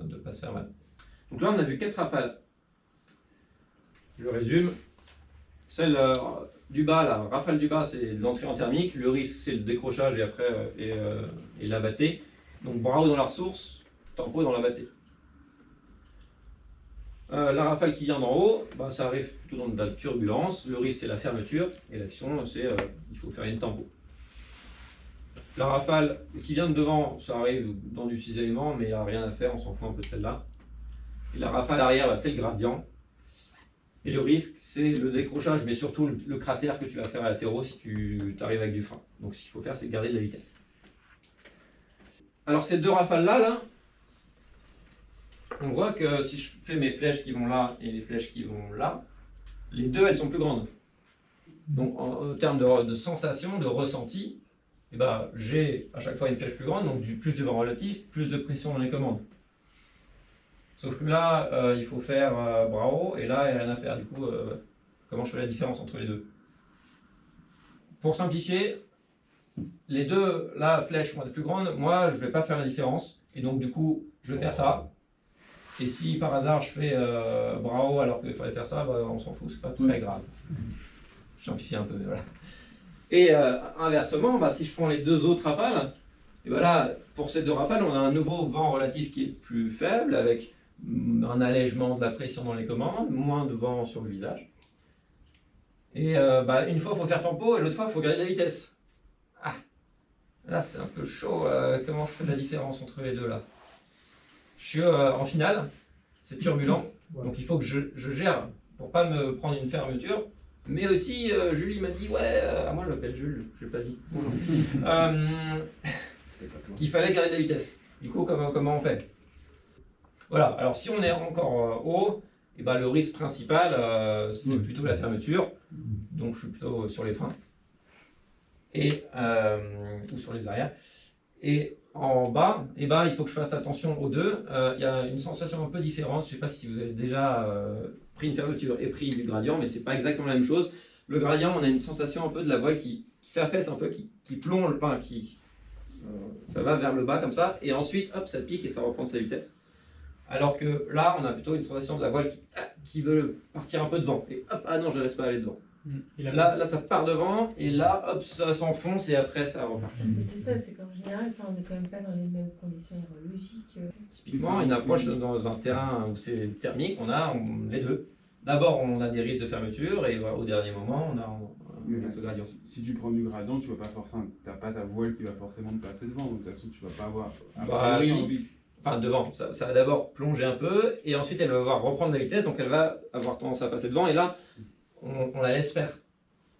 de ne pas se faire mal. Donc là, on a vu 4 rafales. Je résume. Celle du bas, la rafale du bas, c'est l'entrée en thermique. Le risque, c'est le décrochage et après et l'abatté. Donc bravo dans la ressource, tempo dans l'abatté. La rafale qui vient d'en haut, bah, ça arrive plutôt dans de la turbulence. Le risque, c'est la fermeture. Et l'action, c'est il faut faire une tempo. La rafale qui vient de devant, ça arrive dans du 6 éléments, mais il n'y a rien à faire, on s'en fout un peu de celle-là. Et la rafale arrière, bah, c'est le gradient. Et le risque, c'est le décrochage, mais surtout le cratère que tu vas faire à latéraux si tu arrives avec du frein. Donc ce qu'il faut faire, c'est garder de la vitesse. Alors ces deux rafales-là, on voit que si je fais mes flèches qui vont là et les flèches qui vont là, les deux, elles sont plus grandes. Donc en termes de sensation, de ressenti, eh ben, j'ai à chaque fois une flèche plus grande, donc plus de vent relatif, plus de pression dans les commandes. Sauf que là, il faut faire bravo, et là, il n'y a rien à faire. Du coup, comment je fais la différence entre les deux? Pour simplifier, les deux, là, flèches vont être plus grandes. Moi, je ne vais pas faire la différence. Et donc, du coup, je vais faire ça. Et si par hasard, je fais bravo alors qu'il fallait faire ça, bah, on s'en fout, c'est pas très grave. Je simplifie un peu, mais voilà. Et inversement, bah, si je prends les deux autres rafales, et voilà, pour ces deux rafales, on a un nouveau vent relatif qui est plus faible, avec un allègement de la pression dans les commandes, moins de vent sur le visage. Et bah, une fois, il faut faire tempo, et l'autre fois, il faut garder de la vitesse. Ah, là, c'est un peu chaud. Comment je fais la différence entre les deux, là? Je suis en finale, c'est turbulent, donc il faut que je gère pour pas me prendre une fermeture. Mais aussi, Julie m'a dit, ouais, moi je m'appelle Jules, je l'ai pas dit. Qu'il fallait garder de la vitesse. Du coup, comment on fait? Voilà, alors si on est encore haut, et ben, le risque principal, c'est plutôt la fermeture. Donc je suis plutôt sur les freins. Et, ou sur les arrières. Et en bas, et ben, il faut que je fasse attention aux deux. Il y a une sensation un peu différente. Je ne sais pas si vous avez déjà pris une fermeture et pris du gradient, mais ce n'est pas exactement la même chose. Le gradient, on a une sensation un peu de la voile qui s'affaisse un peu, qui plonge, enfin, ça va vers le bas comme ça, et ensuite, hop, ça pique et ça reprend de sa vitesse. Alors que là, on a plutôt une sensation de la voile qui veut partir un peu devant. Et hop, ah non, je ne laisse pas aller devant. Là, ça part devant, et là, hop, ça s'enfonce, et après, ça repart. Mais c'est ça, c'est qu'en général, on n'est quand même pas dans les mêmes conditions aérologiques. Typiquement, une approche dans un terrain où c'est thermique, on a les deux. D'abord, on a des risques de fermeture, et au dernier moment, on a un gradient. Si tu prends du gradient, tu vas pas forcément, t'as pas ta voile qui va forcément te passer devant, donc de toute façon, tu vas pas avoir. Bah, enfin, devant, ça va d'abord plonger un peu, et ensuite, elle va avoir reprendre la vitesse, donc elle va avoir tendance à passer devant, et là, on la laisse faire.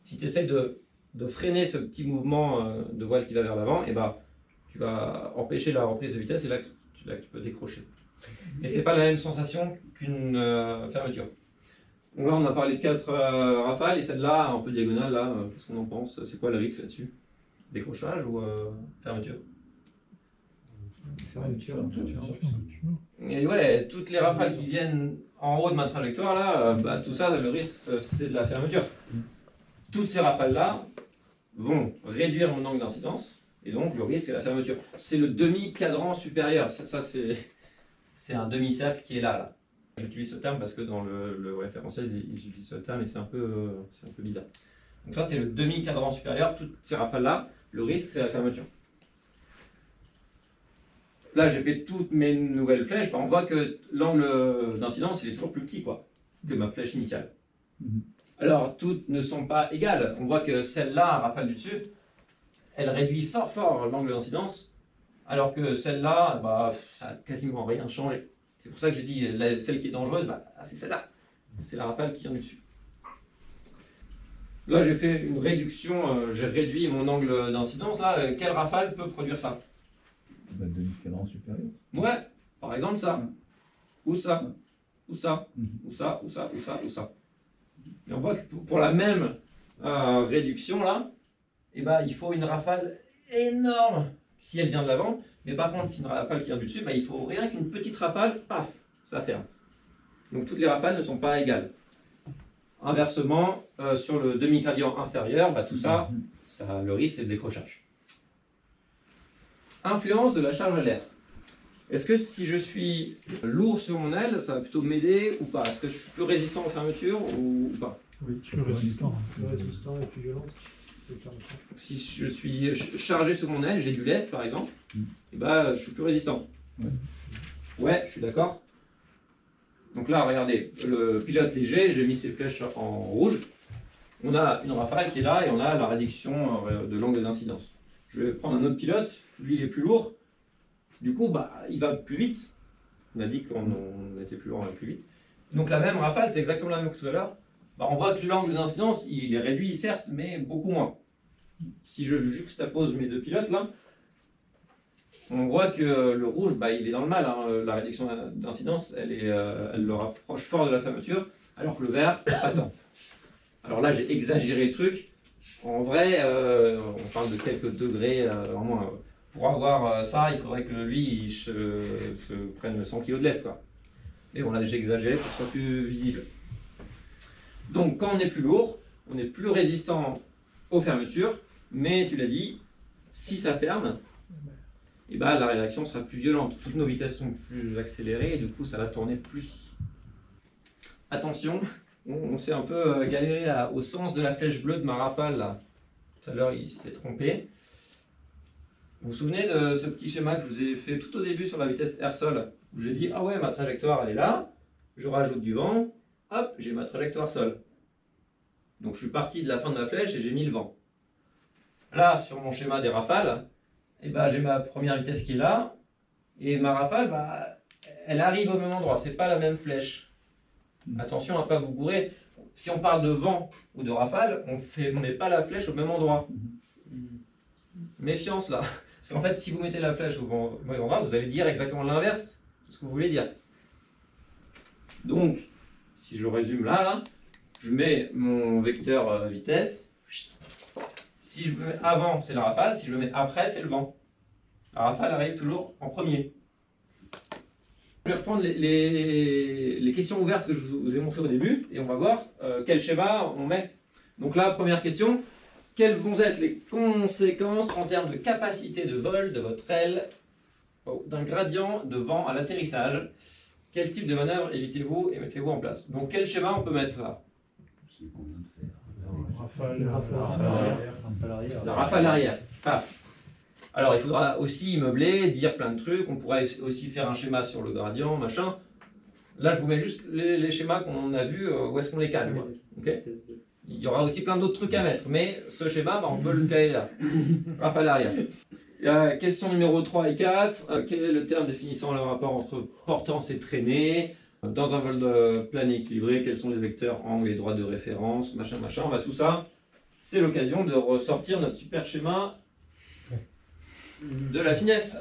Si tu essaies de freiner ce petit mouvement de voile qui va vers l'avant, et bah, tu vas empêcher la reprise de vitesse, et là, tu peux décrocher. Mais c'est pas la même sensation qu'une fermeture. Donc là, on a parlé de 4 rafales, et celle-là, un peu diagonale, là, qu'est-ce qu'on en pense? C'est quoi le risque là-dessus? Décrochage ou fermeture? Fermeture. Et ouais, toutes les rafales qui viennent en haut de ma trajectoire, là, bah, tout ça, le risque, c'est de la fermeture. Toutes ces rafales-là vont réduire mon angle d'incidence, et donc le risque, c'est la fermeture. C'est le demi-cadran supérieur. Ça c'est un demi-cercle qui est là. J'utilise ce terme parce que dans le référentiel, ils utilisent ce terme et c'est un peu bizarre. Donc ça, c'est le demi-cadran supérieur. Toutes ces rafales-là, le risque, c'est la fermeture. Là, j'ai fait toutes mes nouvelles flèches. On voit que l'angle d'incidence, il est toujours plus petit que ma flèche initiale. Alors, toutes ne sont pas égales. On voit que celle-là, rafale du dessus, elle réduit fort l'angle d'incidence, alors que celle-là, ça n'a quasiment rien changé. C'est pour ça que j'ai dit, celle qui est dangereuse, c'est celle-là. C'est la rafale qui vient du dessus. Là, j'ai fait une réduction, j'ai réduit mon angle d'incidence. Là, quelle rafale peut produire ça? Demi-cadran supérieur. Ouais, par exemple ça. Ou ça. Ou ça. Ou ça, ou ça, ou ça, ou ça. Et on voit que pour la même réduction là, il faut une rafale énorme si elle vient de l'avant. Mais par contre, si une rafale qui vient du dessus, il faut rien qu'une petite rafale, paf, ça ferme. Donc toutes les rafales ne sont pas égales. Inversement, sur le demi-gradient inférieur, tout ça, le risque c'est le décrochage. Influence de la charge à l'air. Est-ce que si je suis lourd sur mon aile, ça va plutôt m'aider ou pas? Est-ce que je suis plus résistant aux fermetures ou pas? Oui, plus résistant. Plus résistant et plus violent. Si je suis chargé sur mon aile, j'ai du lest par exemple, je suis plus résistant. Ouais, je suis d'accord. Donc là, regardez, le pilote léger, j'ai mis ses flèches en rouge. On a une rafale qui est là et on a la réduction de l'angle d'incidence. Je vais prendre un autre pilote, lui il est plus lourd. Du coup, il va plus vite. On a dit qu'on était plus lourd, on va plus vite. Donc la même rafale, c'est exactement la même que tout à l'heure. On voit que l'angle d'incidence, il est réduit, certes, mais beaucoup moins. Si je juxtapose mes deux pilotes, là, on voit que le rouge, il est dans le mal. La réduction d'incidence, elle le rapproche fort de la fermeture, alors que le vert, pas tant. Alors là, j'ai exagéré le truc. En vrai, on parle de quelques degrés en moins. Pour avoir ça, il faudrait que lui, il se prenne 100 kg de lest, Mais bon, là, j'ai exagéré pour que ce soit plus visible. Donc, quand on est plus lourd, on est plus résistant aux fermetures, mais tu l'as dit, si ça ferme, la réaction sera plus violente. Toutes nos vitesses sont plus accélérées et du coup, ça va tourner plus. Attention, on s'est un peu galéré au sens de la flèche bleue de ma rafale, là. Tout à l'heure, il s'était trompé. Vous vous souvenez de ce petit schéma que je vous ai fait tout au début sur la vitesse air-sol? Où j'ai dit, ah ouais, ma trajectoire, elle est là, je rajoute du vent, hop, j'ai ma trajectoire sol. Donc je suis parti de la fin de ma flèche et j'ai mis le vent. Là, sur mon schéma des rafales, j'ai ma première vitesse qui est là, et ma rafale, elle arrive au même endroit, c'est pas la même flèche. Attention à ne pas vous gourer. Si on parle de vent ou de rafale, on ne met pas la flèche au même endroit. Méfiance là. Parce qu'en fait, si vous mettez la flèche au même endroit, vous allez dire exactement l'inverse de ce que vous voulez dire. Donc, si je résume là, je mets mon vecteur vitesse. Si je me mets avant, c'est la rafale. Si je le mets après, c'est le vent. La rafale arrive toujours en premier. Je vais reprendre les questions ouvertes que je vous ai montrées au début et on va voir quel schéma on met. Donc là, première question. Quelles vont être les conséquences en termes de capacité de vol de votre aile d'un gradient de vent à l'atterrissage? Quel type de manœuvre évitez-vous et mettez-vous en place? Donc quel schéma on peut mettre là? Celui qu'on vient de faire. La rafale arrière. Alors il faudra aussi meubler, dire plein de trucs. On pourrait aussi faire un schéma sur le gradient, machin. Là je vous mets juste les schémas qu'on a vus, où est-ce qu'on les cale. Okay. Il y aura aussi plein d'autres trucs à mettre, mais ce schéma, on peut le caler là. Rafale arrière. Question numéro 3 et 4. Quel est le terme définissant le rapport entre portance et traînée? Dans un vol plan équilibré, quels sont les vecteurs, angles et droits de référence, machin. Tout ça, c'est l'occasion de ressortir notre super schéma de la finesse.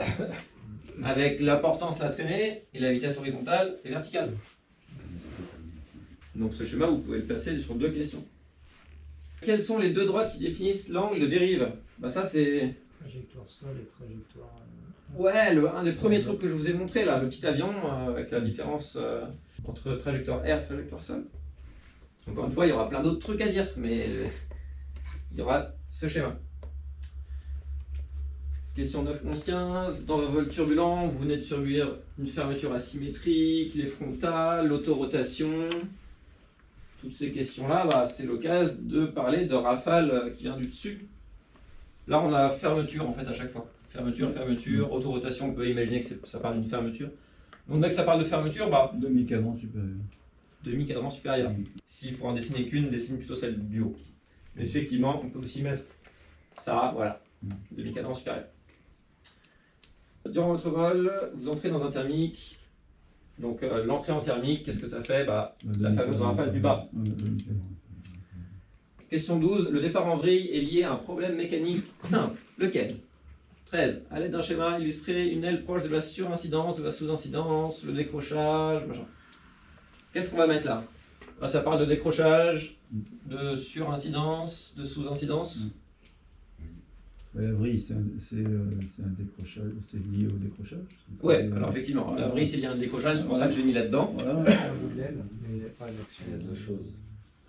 Avec la portance, la traînée, et la vitesse horizontale et verticale. Donc ce schéma, vous pouvez le placer sur deux questions. Quelles sont les deux droites qui définissent l'angle de dérive? Ça c'est... Trajectoire sol et trajectoire... Ouais, un des premiers trucs que je vous ai montré là, le petit avion, avec la différence entre trajectoire air et trajectoire sol. Encore une fois, il y aura plein d'autres trucs à dire, mais il y aura ce schéma. Question 9, 11, 15. Dans un vol turbulent, vous venez de subir une fermeture asymétrique, les frontales, l'autorotation. Toutes ces questions-là, bah, c'est l'occasion de parler de rafale qui vient du dessus. Là, on a fermeture en fait à chaque fois. Fermeture, fermeture, autorotation, on peut imaginer que ça parle d'une fermeture. Donc dès que ça parle de fermeture, bah, Demi-cadran supérieur. demi-cadran supérieur. S'il faut en dessiner qu'une, dessine plutôt celle du haut. Mais effectivement, on peut aussi mettre ça, voilà, demi-cadran supérieur. Durant votre vol, vous entrez dans un thermique. Donc l'entrée en thermique, qu'est-ce que ça fait? Bah, la fameuse rafale du bas. Question 12. Le départ en vrille est lié à un problème mécanique simple. Lequel? 13. À l'aide d'un schéma, illustrer une aile proche de la surincidence, de la sous-incidence, le décrochage, machin. Qu'est-ce qu'on va mettre là? Là, ça parle de décrochage, de surincidence, de sous-incidence. La vrille, c'est un décrochage, c'est lié au décrochage. Ouais, alors effectivement, la vrille, c'est lié à un décrochage, c'est pour ça que j'ai mis là-dedans. Voilà. Mais pas là-dessus. Il y a deux choses.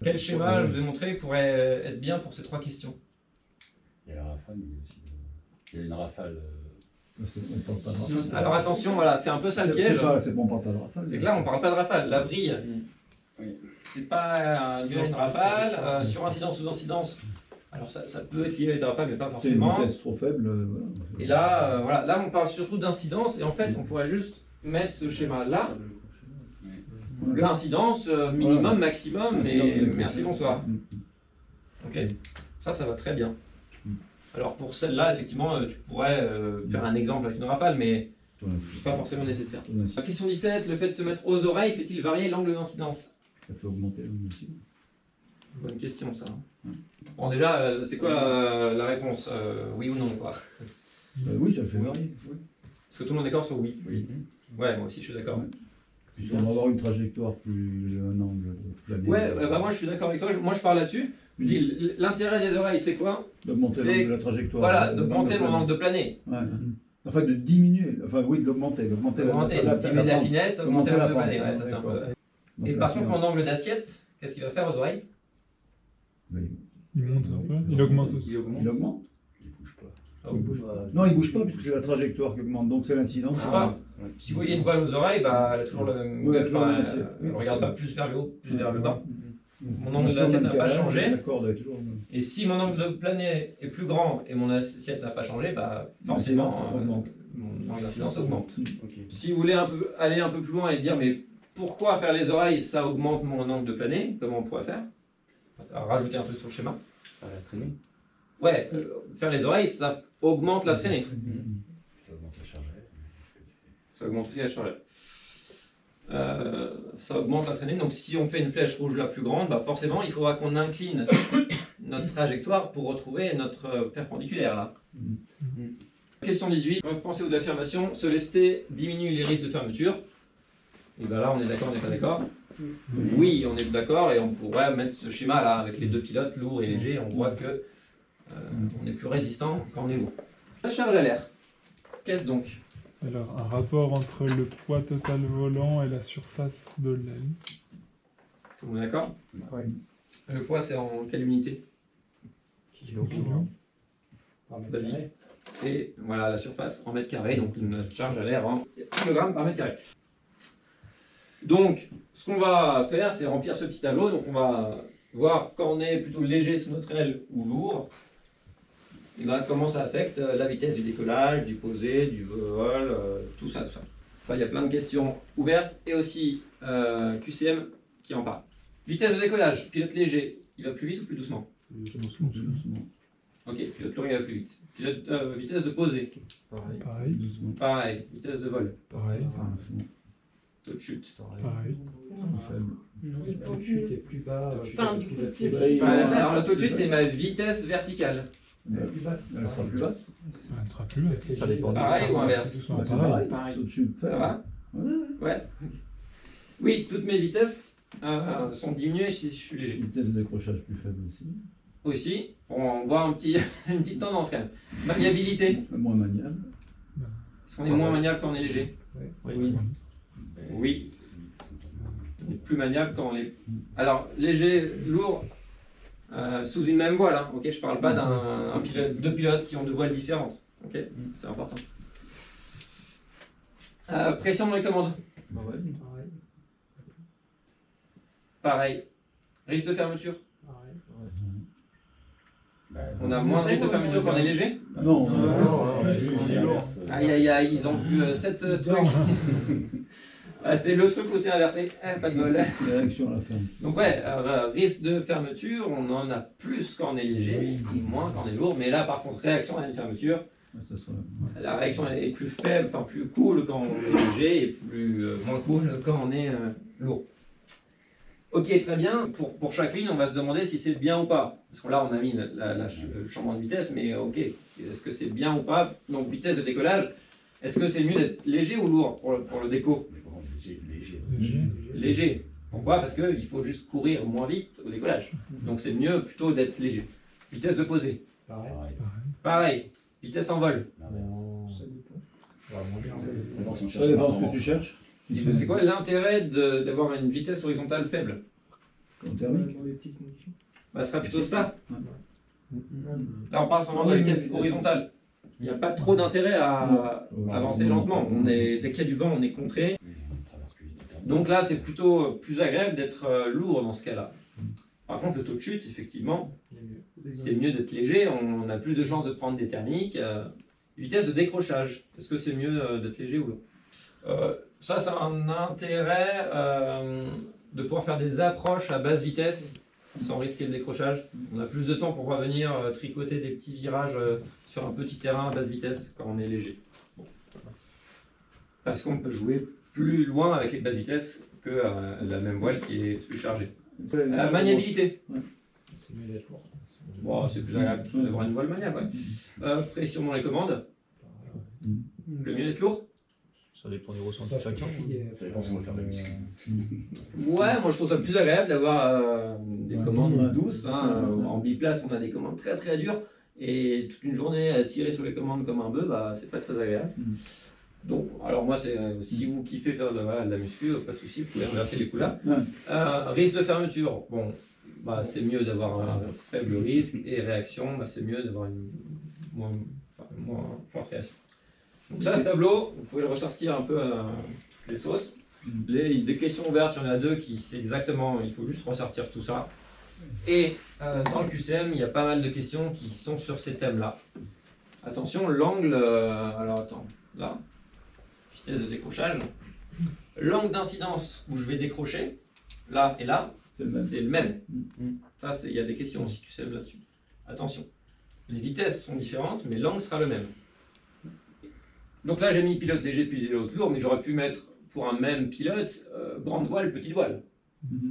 Quel schéma, je vous ai montré, pourrait être bien pour ces trois questions? Il y a la rafale, mais aussi. Il y a une rafale. On parle pas de rafale. Alors attention, voilà, c'est un peu ça le piège. C'est bon, on parle pas de rafale. C'est que là, on ne parle pas de rafale. La vrille, Oui. c'est pas lié à une rafale. Surincidence, sous-incidence, alors ça peut être lié à une rafale, mais pas C'est une forcément. vitesse trop faible. Voilà. Et là, voilà, là, on parle surtout d'incidence, et en fait, on pourrait juste mettre ce schéma-là. Voilà. L'incidence, minimum, Voilà. maximum, Incidence de mais décrochage. merci, bonsoir. Mm. Ok, ça va très bien. Mm. Alors pour celle-là, effectivement, tu pourrais faire un exemple avec une rafale, mais Voilà. c'est pas forcément nécessaire. Ça Question 17, le fait de se mettre aux oreilles fait-il varier l'angle d'incidence? fait augmenter le aussi. Bonne question, ça. Mm. Bon, déjà, c'est quoi la réponse? Oui ou non, quoi? Oui, ça le fait varier. Oui. Est-ce que tout le monde est d'accord sur oui? Oui. Ouais, moi aussi, je suis d'accord. Ouais. Puisqu'on va avoir une trajectoire plus. Un angle plané. Ouais, bah moi, je suis d'accord avec toi. Moi, je parle là-dessus. Je dis, l'intérêt des oreilles, c'est quoi? D'augmenter c'est- la trajectoire. Voilà, d'augmenter mon angle de plané. Ouais. Enfin, de diminuer. Enfin, oui, de l'augmenter. D'augmenter Augmenter, donc diminuer de la finesse, augmenter l'angle de plané. Ouais, ça, c'est un peu... Donc, Et là, par si contre, on- mon angle d'assiette, qu'est-ce qu'il va faire aux oreilles? Oui. Il monte un peu, il augmente aussi. Il augmente. Il bouge pas. Oh, Il bouge pas. Non, il bouge pas puisque c'est la trajectoire qui augmente. Donc c'est l'incidence. bouge pas. Si vous voyez une voile aux oreilles, bah, elle a toujours le même Ouais, gueule, toujours enfin, le même assiette. elle ne regarde pas plus vers le haut, plus vers le bas. Mon On a angle toujours d'assiette le n'a même pas calage, changé. La corde est toujours. Et si mon angle de plané est plus grand et mon assiette n'a pas changé, bah, forcément, L'incidence augmente. mon angle d'incidence augmente. Ok. Si vous voulez aller un peu plus loin et dire, mais pourquoi faire les oreilles, ça augmente mon angle de plané, comment on pourrait faire? Alors, rajouter un truc sur le schéma. Pas la traînée. Ouais, faire les oreilles, ça augmente la traînée. Ça augmente la charge. Ça augmente aussi la charge. Ça augmente la traînée. Donc si on fait une flèche rouge la plus grande, bah forcément il faudra qu'on incline notre trajectoire pour retrouver notre perpendiculaire là. Question 18. Quand pensez-vous de l'affirmation se lester diminue les risques de fermeture? Et bien là on est d'accord, on n'est pas d'accord? Oui, on est d'accord et on pourrait mettre ce schéma là avec les deux pilotes lourds et légers. On voit que on est plus résistant quand on est lourd. La charge à l'air. Qu'est-ce donc? Alors, un rapport entre le poids total volant et la surface de l'aile. Tout le monde est d'accord? Ouais. Le poids, c'est en quelle unité? Kilo. Par mètre David. carré. Et voilà la surface en mètres carrés, donc notre charge à l'air en kg par mètre carré. Donc, ce qu'on va faire, c'est remplir ce petit tableau. Donc, on va voir quand on est plutôt léger sous notre aile ou lourd, et ben, comment ça affecte la vitesse du décollage, du posé, du vol, tout ça, tout ça. Ça, il y a plein de questions ouvertes et aussi QCM qui en parle. Vitesse de décollage, pilote léger, il va plus vite ou plus doucement? Doucement. Ok, pilote lourd, il va plus vite. Pilote, vitesse de posée, Pareil, Doucement. pareil. Vitesse de vol, pareil, Doucement. taux de chute. pareil. Faible. Il Le porte chute mieux. est plus bas. Enfin, du coup, plus- Ouais, Alors le taux de chute, c'est ma vitesse verticale. plus basse. Elle sera plus basse. Elle sera plus basse. Ça dépend. Pareil ou inverse? Doucement, Bah, c'est pareil. pareil. Pareil. Tout de suite. Ça va? Ouais. Oui, toutes mes vitesses sont diminuées si je suis léger. Vitesse de décrochage plus faible aussi. Aussi, on voit une petite tendance quand même. Maniabilité. Moins maniable. Est-ce qu'on est moins maniable quand on est léger? Oui. Oui. On est plus maniable quand on est... Alors, léger, lourd, sous une même voile. Hein. Ok, je parle pas deux pilotes qui ont deux voiles différentes. Ok, c'est important. Pression dans les commandes. Pareil. Pareil. Risque de fermeture. Pareil. Bah, On a moins de risque de fermeture quand on est léger. Ah non, on a vu, c'est l'inverse. Aïe aïe aïe, ils ont vu 7 trucs. Ah, c'est le truc où c'est inversé. Pas de bol. réaction à la fin. Donc ouais, risque de fermeture, on en a plus quand on est léger et moins quand on est lourd. Mais là par contre, réaction à une fermeture, Ouais, ça sera, la réaction est plus faible, enfin plus cool quand on est léger et plus moins cool quand on est lourd. Ok, très bien. Pour chaque ligne, on va se demander si c'est bien ou pas. Parce que là, on a mis le changement de vitesse, mais ok, est-ce que c'est bien ou pas? Donc vitesse de décollage, est-ce que c'est mieux d'être léger ou lourd pour le déco? Mais bon, léger. Léger. Pourquoi? Parce qu'il faut juste courir moins vite au décollage. Donc c'est mieux plutôt d'être léger. Vitesse de posée. Pareil. Pareil. Pareil. Vitesse en vol. L'inverse. Ça dépend. Vraiment bien. D'abord, si on ça cherche dépend un de ce que tu moment. cherches. C'est quoi l'intérêt d'avoir une vitesse horizontale faible? Comme thermique. Dans les petites motions. Bah, ce sera plutôt ça. Ouais. Là, on parle vraiment de la vitesse horizontale. Il n'y a pas trop d'intérêt à avancer lentement. Dès qu'il y a du vent, on est contré. Oui, on traverse plus vite. Donc là, c'est plutôt plus agréable d'être lourd dans ce cas-là. Par contre, le taux de chute, effectivement, c'est mieux d'être léger. On a plus de chances de prendre des thermiques. Vitesse de décrochage. Est-ce que c'est mieux d'être léger ou lourd? Ça a un intérêt de pouvoir faire des approches à basse vitesse sans risquer le décrochage. On a plus de temps pour pouvoir venir tricoter des petits virages sur un petit terrain à basse vitesse quand on est léger. Bon. Parce qu'on peut jouer plus loin avec les basses vitesses que la même voile qui est plus chargée. Maniabilité. C'est mieux d'être lourd. Bon, c'est plus agréable d'avoir une voile maniable. Ouais. Pression dans les commandes. Le mieux d'être lourd. Ça dépend du ressenti de chacun. Ça dépend si on veut faire de la muscu. Ouais, moi je trouve ça plus agréable d'avoir des commandes Ouais. douces. En biplace, on a des commandes très très dures et toute une journée à tirer sur les commandes comme un bœuf, bah, c'est pas très agréable. Donc, alors moi, si vous kiffez faire de la muscu, pas de souci, vous pouvez inverser les coups là. Ouais. Risque de fermeture, bon, bah, c'est mieux d'avoir un faible risque et réaction, bah, c'est mieux d'avoir une moins forte réaction. Donc ça, ce tableau, vous pouvez le ressortir un peu à toutes les sauces. Des questions ouvertes, il y en a deux qui c'est exactement, il faut juste ressortir tout ça. Et dans le QCM, il y a pas mal de questions qui sont sur ces thèmes-là. Attention, l'angle, alors attends, là, vitesse de décrochage. L'angle d'incidence où je vais décrocher, là et là, c'est le même. Ça, il y a des questions aussi QCM là-dessus. Attention, les vitesses sont différentes, mais l'angle sera le même. Donc là, j'ai mis pilote léger, pilote lourd, mais j'aurais pu mettre pour un même pilote grande voile, petite voile.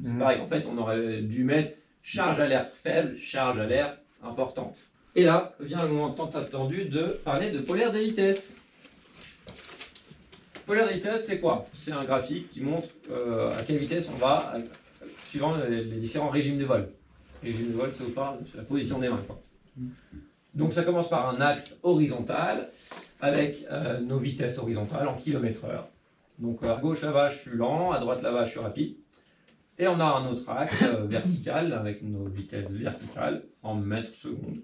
C'est pareil, en fait, on aurait dû mettre charge à l'air faible, charge à l'air importante. Et là vient le moment tant attendu de parler de polaire des vitesses. Polaire des vitesses, c'est quoi? C'est un graphique qui montre à quelle vitesse on va suivant les différents régimes de vol. Régime de vol, ça vous parle, c'est la position des mains, quoi. Donc ça commence par un axe horizontal avec nos vitesses horizontales en km/h. Donc à gauche là-bas, je suis lent, à droite là-bas, je suis rapide. Et on a un autre axe vertical avec nos vitesses verticales en mètres secondes.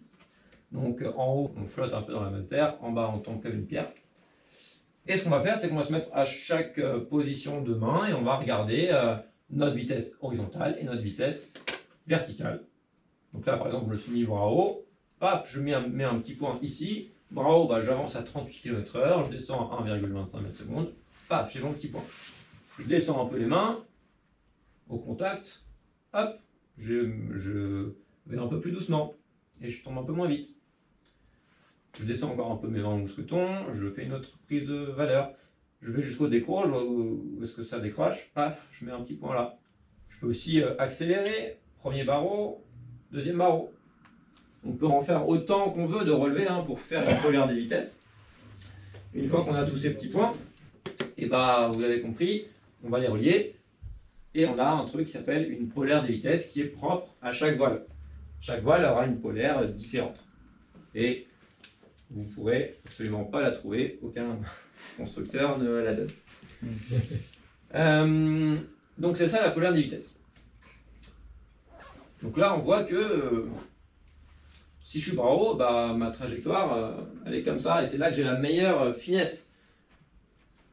Donc en haut, on flotte un peu dans la masse d'air, en bas, on tombe comme une pierre. Et ce qu'on va faire, c'est qu'on va se mettre à chaque position de main et on va regarder notre vitesse horizontale et notre vitesse verticale. Donc là, par exemple, je me suis mis bras haut, paf, je mets un petit point ici. Bras haut, bah, j'avance à 38 km/h, je descends à 1,25 m/s, paf, j'ai mon petit point. Je descends un peu les mains, au contact, hop, je vais un peu plus doucement et je tombe un peu moins vite. Je descends encore un peu mes mains au mousqueton, je fais une autre prise de valeur. Je vais jusqu'au décroche, où est-ce que ça décroche, paf, je mets un petit point là. Je peux aussi accélérer, premier barreau, deuxième barreau. On peut en faire autant qu'on veut de relevés pour faire une polaire des vitesses. Une fois qu'on a tous ces petits points, et bah, vous l'avez compris, on va les relier. Et on a un truc qui s'appelle une polaire des vitesses qui est propre à chaque voile. Chaque voile aura une polaire différente. Et vous ne pourrez absolument pas la trouver, aucun constructeur ne la donne. Donc c'est ça la polaire des vitesses. Donc là on voit que Si je suis bras haut, bah, ma trajectoire, elle est comme ça, et c'est là que j'ai la meilleure finesse.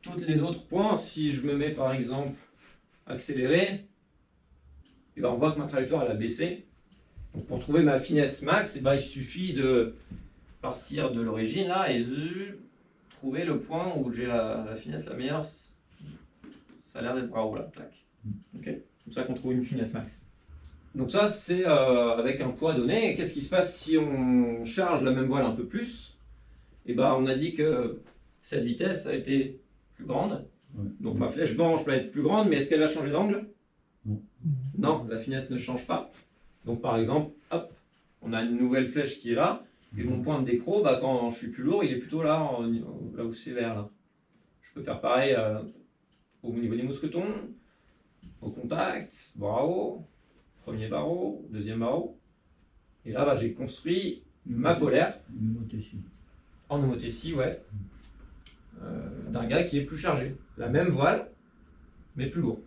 Tous les autres points, si je me mets par exemple accéléré, et ben on voit que ma trajectoire elle a baissé. Donc pour trouver ma finesse max, et ben il suffit de partir de l'origine là et de trouver le point où j'ai la finesse la meilleure. Ça a l'air d'être bras haut là, clac. Ok, c'est comme ça qu'on trouve une finesse max. Donc ça c'est avec un poids donné. Et qu'est-ce qui se passe si on charge la même voile un peu plus? Et ben on a dit que cette vitesse a été plus grande. Ouais. Donc ma flèche blanche peut être plus grande, mais est-ce qu'elle va changer d'angle? Non. Non, la finesse ne change pas. Donc par exemple, hop, on a une nouvelle flèche qui est là, et mon point de décro, bah, quand je suis plus lourd, il est plutôt là, là où c'est vert. Là. Je peux faire pareil au niveau des mousquetons, au contact, bras haut, premier barreau, deuxième barreau. Et là, bah, j'ai construit ma polaire Une homothétie. en homothétie, ouais, d'un gars qui est plus chargé. La même voile, mais plus lourd.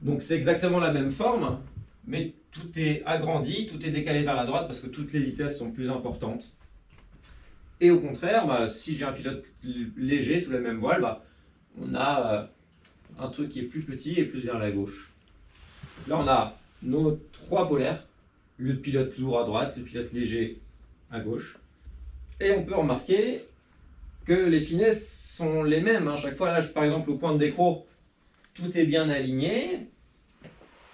Donc c'est exactement la même forme, mais tout est agrandi, tout est décalé vers la droite parce que toutes les vitesses sont plus importantes. Et au contraire, bah, si j'ai un pilote léger sous la même voile, bah, on a un truc qui est plus petit et plus vers la gauche. Là on a nos trois polaires, le pilote lourd à droite, le pilote léger à gauche. Et on peut remarquer que les finesses sont les mêmes. Hein. Chaque fois, là, par exemple, au point de décro, tout est bien aligné.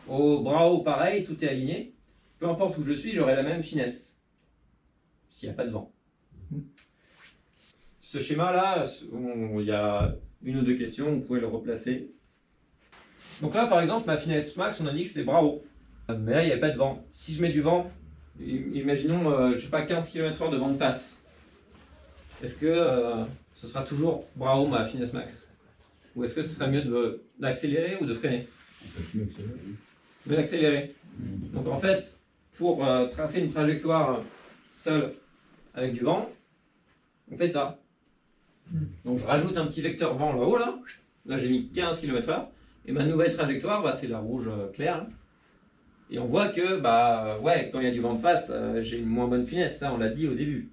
Au bras haut, pareil, tout est aligné. Peu importe où je suis, j'aurai la même finesse. S'il n'y a pas de vent. Ce schéma-là, il y a une ou deux questions, vous pouvez le replacer. Donc là, par exemple, ma finesse max, on a dit que c'était bras haut. Mais là, il n'y a pas de vent. Si je mets du vent, imaginons, je sais pas, 15 km/h de vent de face. Est-ce que ce sera toujours bras haut ma finesse max? Ou est-ce que ce serait mieux d'accélérer ou de freiner? Peut-être mieux que ça. De l'accélérer. Donc en fait, pour tracer une trajectoire seule avec du vent, on fait ça. Donc je rajoute un petit vecteur vent là-haut, là. Là j'ai mis 15 km/h. Et ma nouvelle trajectoire, bah, c'est la rouge claire. Là. Et on voit que, bah, ouais, quand il y a du vent de face, j'ai une moins bonne finesse. Ça, on l'a dit au début.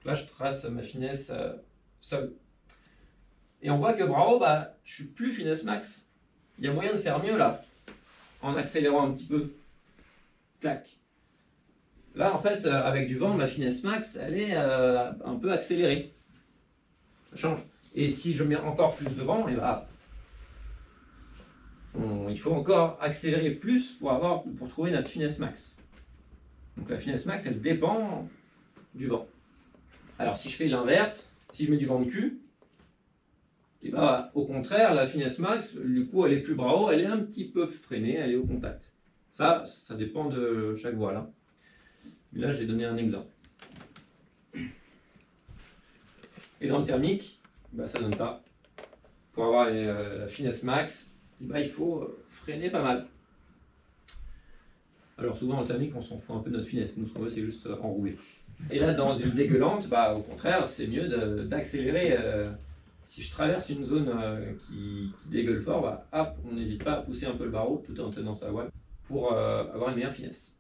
Là, je trace ma finesse seule. Et on voit que bras haut, bah, je suis plus finesse max. Il y a moyen de faire mieux là, en accélérant un petit peu. Clac. Là, en fait, avec du vent, ma finesse max, elle est un peu accélérée. Ça change. Et si je mets encore plus de vent, et bah, il faut encore accélérer plus pour trouver notre finesse max. Donc la finesse max, elle dépend du vent. Alors si je fais l'inverse, si je mets du vent de cul, et bah, au contraire, la finesse max, du coup, elle est plus bras haut, elle est un petit peu freinée, elle est au contact. Ça dépend de chaque voile. Hein. Mais là, j'ai donné un exemple. Et dans le thermique, bah, ça donne ça. Pour avoir la finesse max, et bah, il faut freiner pas mal. Alors souvent en thermique, on s'en fout un peu de notre finesse. Nous, ce qu'on veut, c'est juste enrouler. Et là, dans une dégueulante, bah, au contraire, c'est mieux d'accélérer. Si je traverse une zone qui dégueule fort, bah, hop, on n'hésite pas à pousser un peu le barreau tout en tenant sa voile pour avoir une meilleure finesse.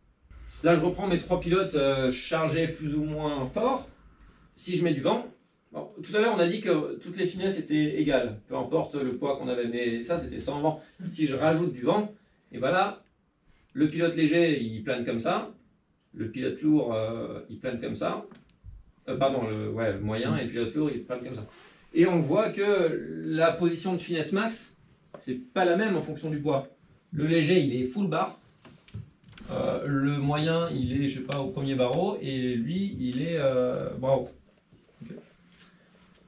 Là, je reprends mes trois pilotes chargés plus ou moins fort. Si je mets du vent, bon, tout à l'heure, on a dit que toutes les finesses étaient égales, peu importe le poids qu'on avait, mais ça, c'était sans vent. Si je rajoute du vent, et ben là, le pilote léger, il plane comme ça. Le pilote lourd, il plane comme ça. Pardon, le moyen et le pilote lourd, il plane comme ça. Et on voit que la position de finesse max, c'est pas la même en fonction du poids. Le léger, il est full bar. Le moyen, il est, je sais pas, au premier barreau. Et lui, il est bras haut. Okay.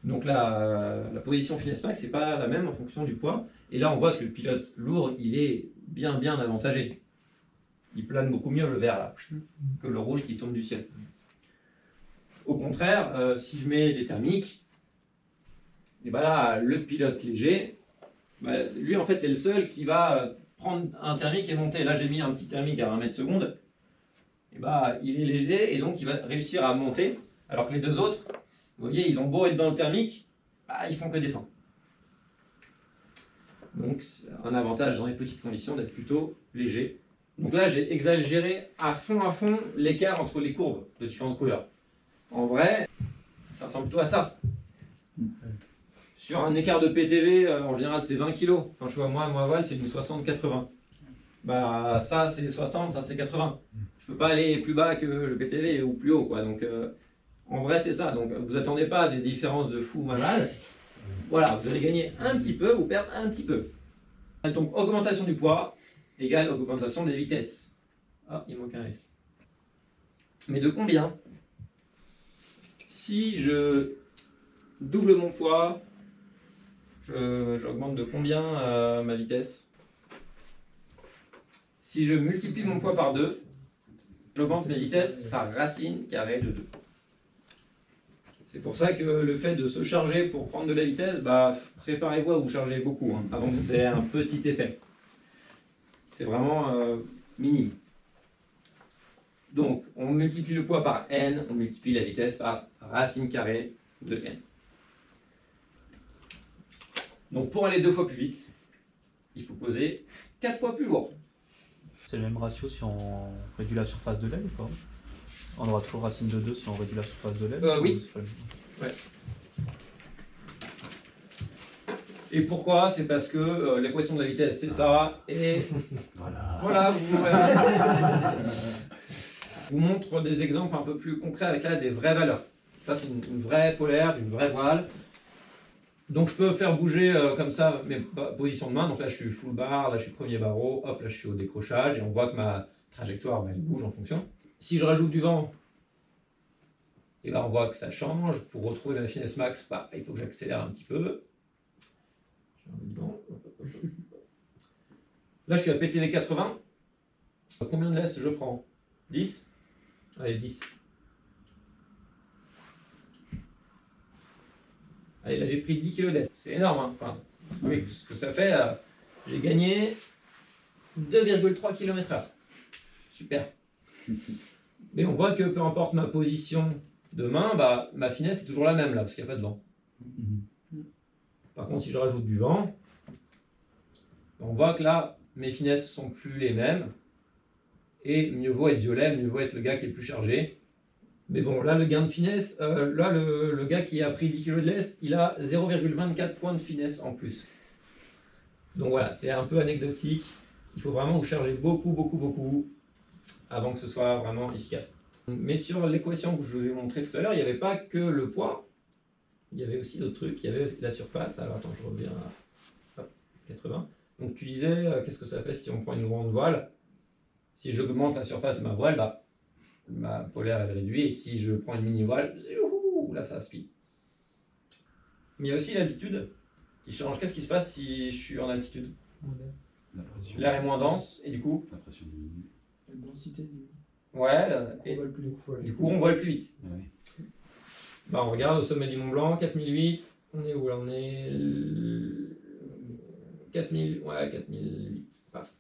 Donc là, la position finesse max, c'est pas la même en fonction du poids. Et là, on voit que le pilote lourd, il est bien avantagé. Il plane beaucoup mieux le vert là, que le rouge qui tombe du ciel. Au contraire, si je mets des thermiques, et ben là, le pilote léger, bah, lui en fait c'est le seul qui va prendre un thermique et monter. Là j'ai mis un petit thermique à 20 mètres secondes, et bah, il est léger et donc il va réussir à monter, alors que les deux autres, vous voyez, ils ont beau être dans le thermique, bah, ils font que descendre. Donc c'est un avantage dans les petites conditions d'être plutôt léger Donc là, j'ai exagéré à fond l'écart entre les courbes de différentes couleurs. En vrai, ça ressemble plutôt à ça. Sur un écart de PTV, en général, c'est 20 kg. Enfin, je vois, moi, voile, c'est du 60-80. Bah, ça, c'est 60, ça, c'est 80. Je peux pas aller plus bas que le PTV ou plus haut, quoi. Donc, en vrai, c'est ça. Donc, vous attendez pas à des différences de fou malade. Voilà, vous allez gagner un petit peu ou perdre un petit peu. Donc, augmentation du poids égale augmentation des vitesses. Ah, il manque un S. Mais de combien? Si je double mon poids, j'augmente de combien ma vitesse? Si je multiplie mon poids par 2, j'augmente mes vitesses par racine carrée de 2. C'est pour ça que le fait de se charger pour prendre de la vitesse, bah, préparez-vous à vous charger beaucoup, hein, avant que c'est un petit effet. C'est vraiment minime. Donc, on multiplie le poids par n, on multiplie la vitesse par racine carrée de n. Donc, pour aller 2 fois plus vite, il faut poser 4 fois plus lourd. C'est le même ratio si on réduit la surface de l'aile ou pas? On aura toujours racine de 2 si on réduit la surface de l'aile? Oui. Ouais. Et pourquoi? C'est parce que l'équation de la vitesse, c'est ça. Et voilà, vous montre des exemples un peu plus concrets avec là des vraies valeurs. Ça, c'est une vraie polaire, une vraie voile. Donc, je peux faire bouger comme ça mes positions de main. Donc là, je suis full bar, là, je suis premier barreau. Hop, là, je suis au décrochage. Et on voit que ma trajectoire, elle bouge en fonction. Si je rajoute du vent, et ben, on voit que ça change. Pour retrouver ma finesse max, bah, il faut que j'accélère un petit peu. Là, je suis à PTV 80. Combien de laisses je prends? 10? Allez, 10. Allez, là, j'ai pris 10 kg de laisse. C'est énorme, hein. Enfin, oui, ce que ça fait, j'ai gagné 2,3 km/h. Super. Mais on voit que peu importe ma position de main, bah, ma finesse est toujours la même, là, parce qu'il n'y a pas de vent. Par contre, si je rajoute du vent, on voit que là, mes finesses sont plus les mêmes. Et mieux vaut être violet, mieux vaut être le gars qui est le plus chargé. Mais bon, là, le gain de finesse, là, le gars qui a pris 10 kg de lest, il a 0,24 points de finesse en plus. Donc voilà, c'est un peu anecdotique. Il faut vraiment vous charger beaucoup avant que ce soit vraiment efficace. Mais sur l'équation que je vous ai montré tout à l'heure, il n'y avait pas que le poids. Il y avait aussi d'autres trucs. Il y avait la surface. Alors attends, je reviens à 80. Donc tu disais, qu'est-ce que ça fait si on prend une grande voile? Si j'augmente la surface de ma voile, bah, ma polaire elle réduit. Et si je prends une mini-voile, là ça speed. Mais il y a aussi l'altitude qui change. Qu'est-ce qui se passe si je suis en altitude? L'air est moins dense et du coup La pression diminue. La densité du. On et vole plus vite. du coup on vole plus vite. Ah oui. Bah, on regarde au sommet du Mont Blanc, 4008. On est où là? On est 4000, ouais, 4008. Paf.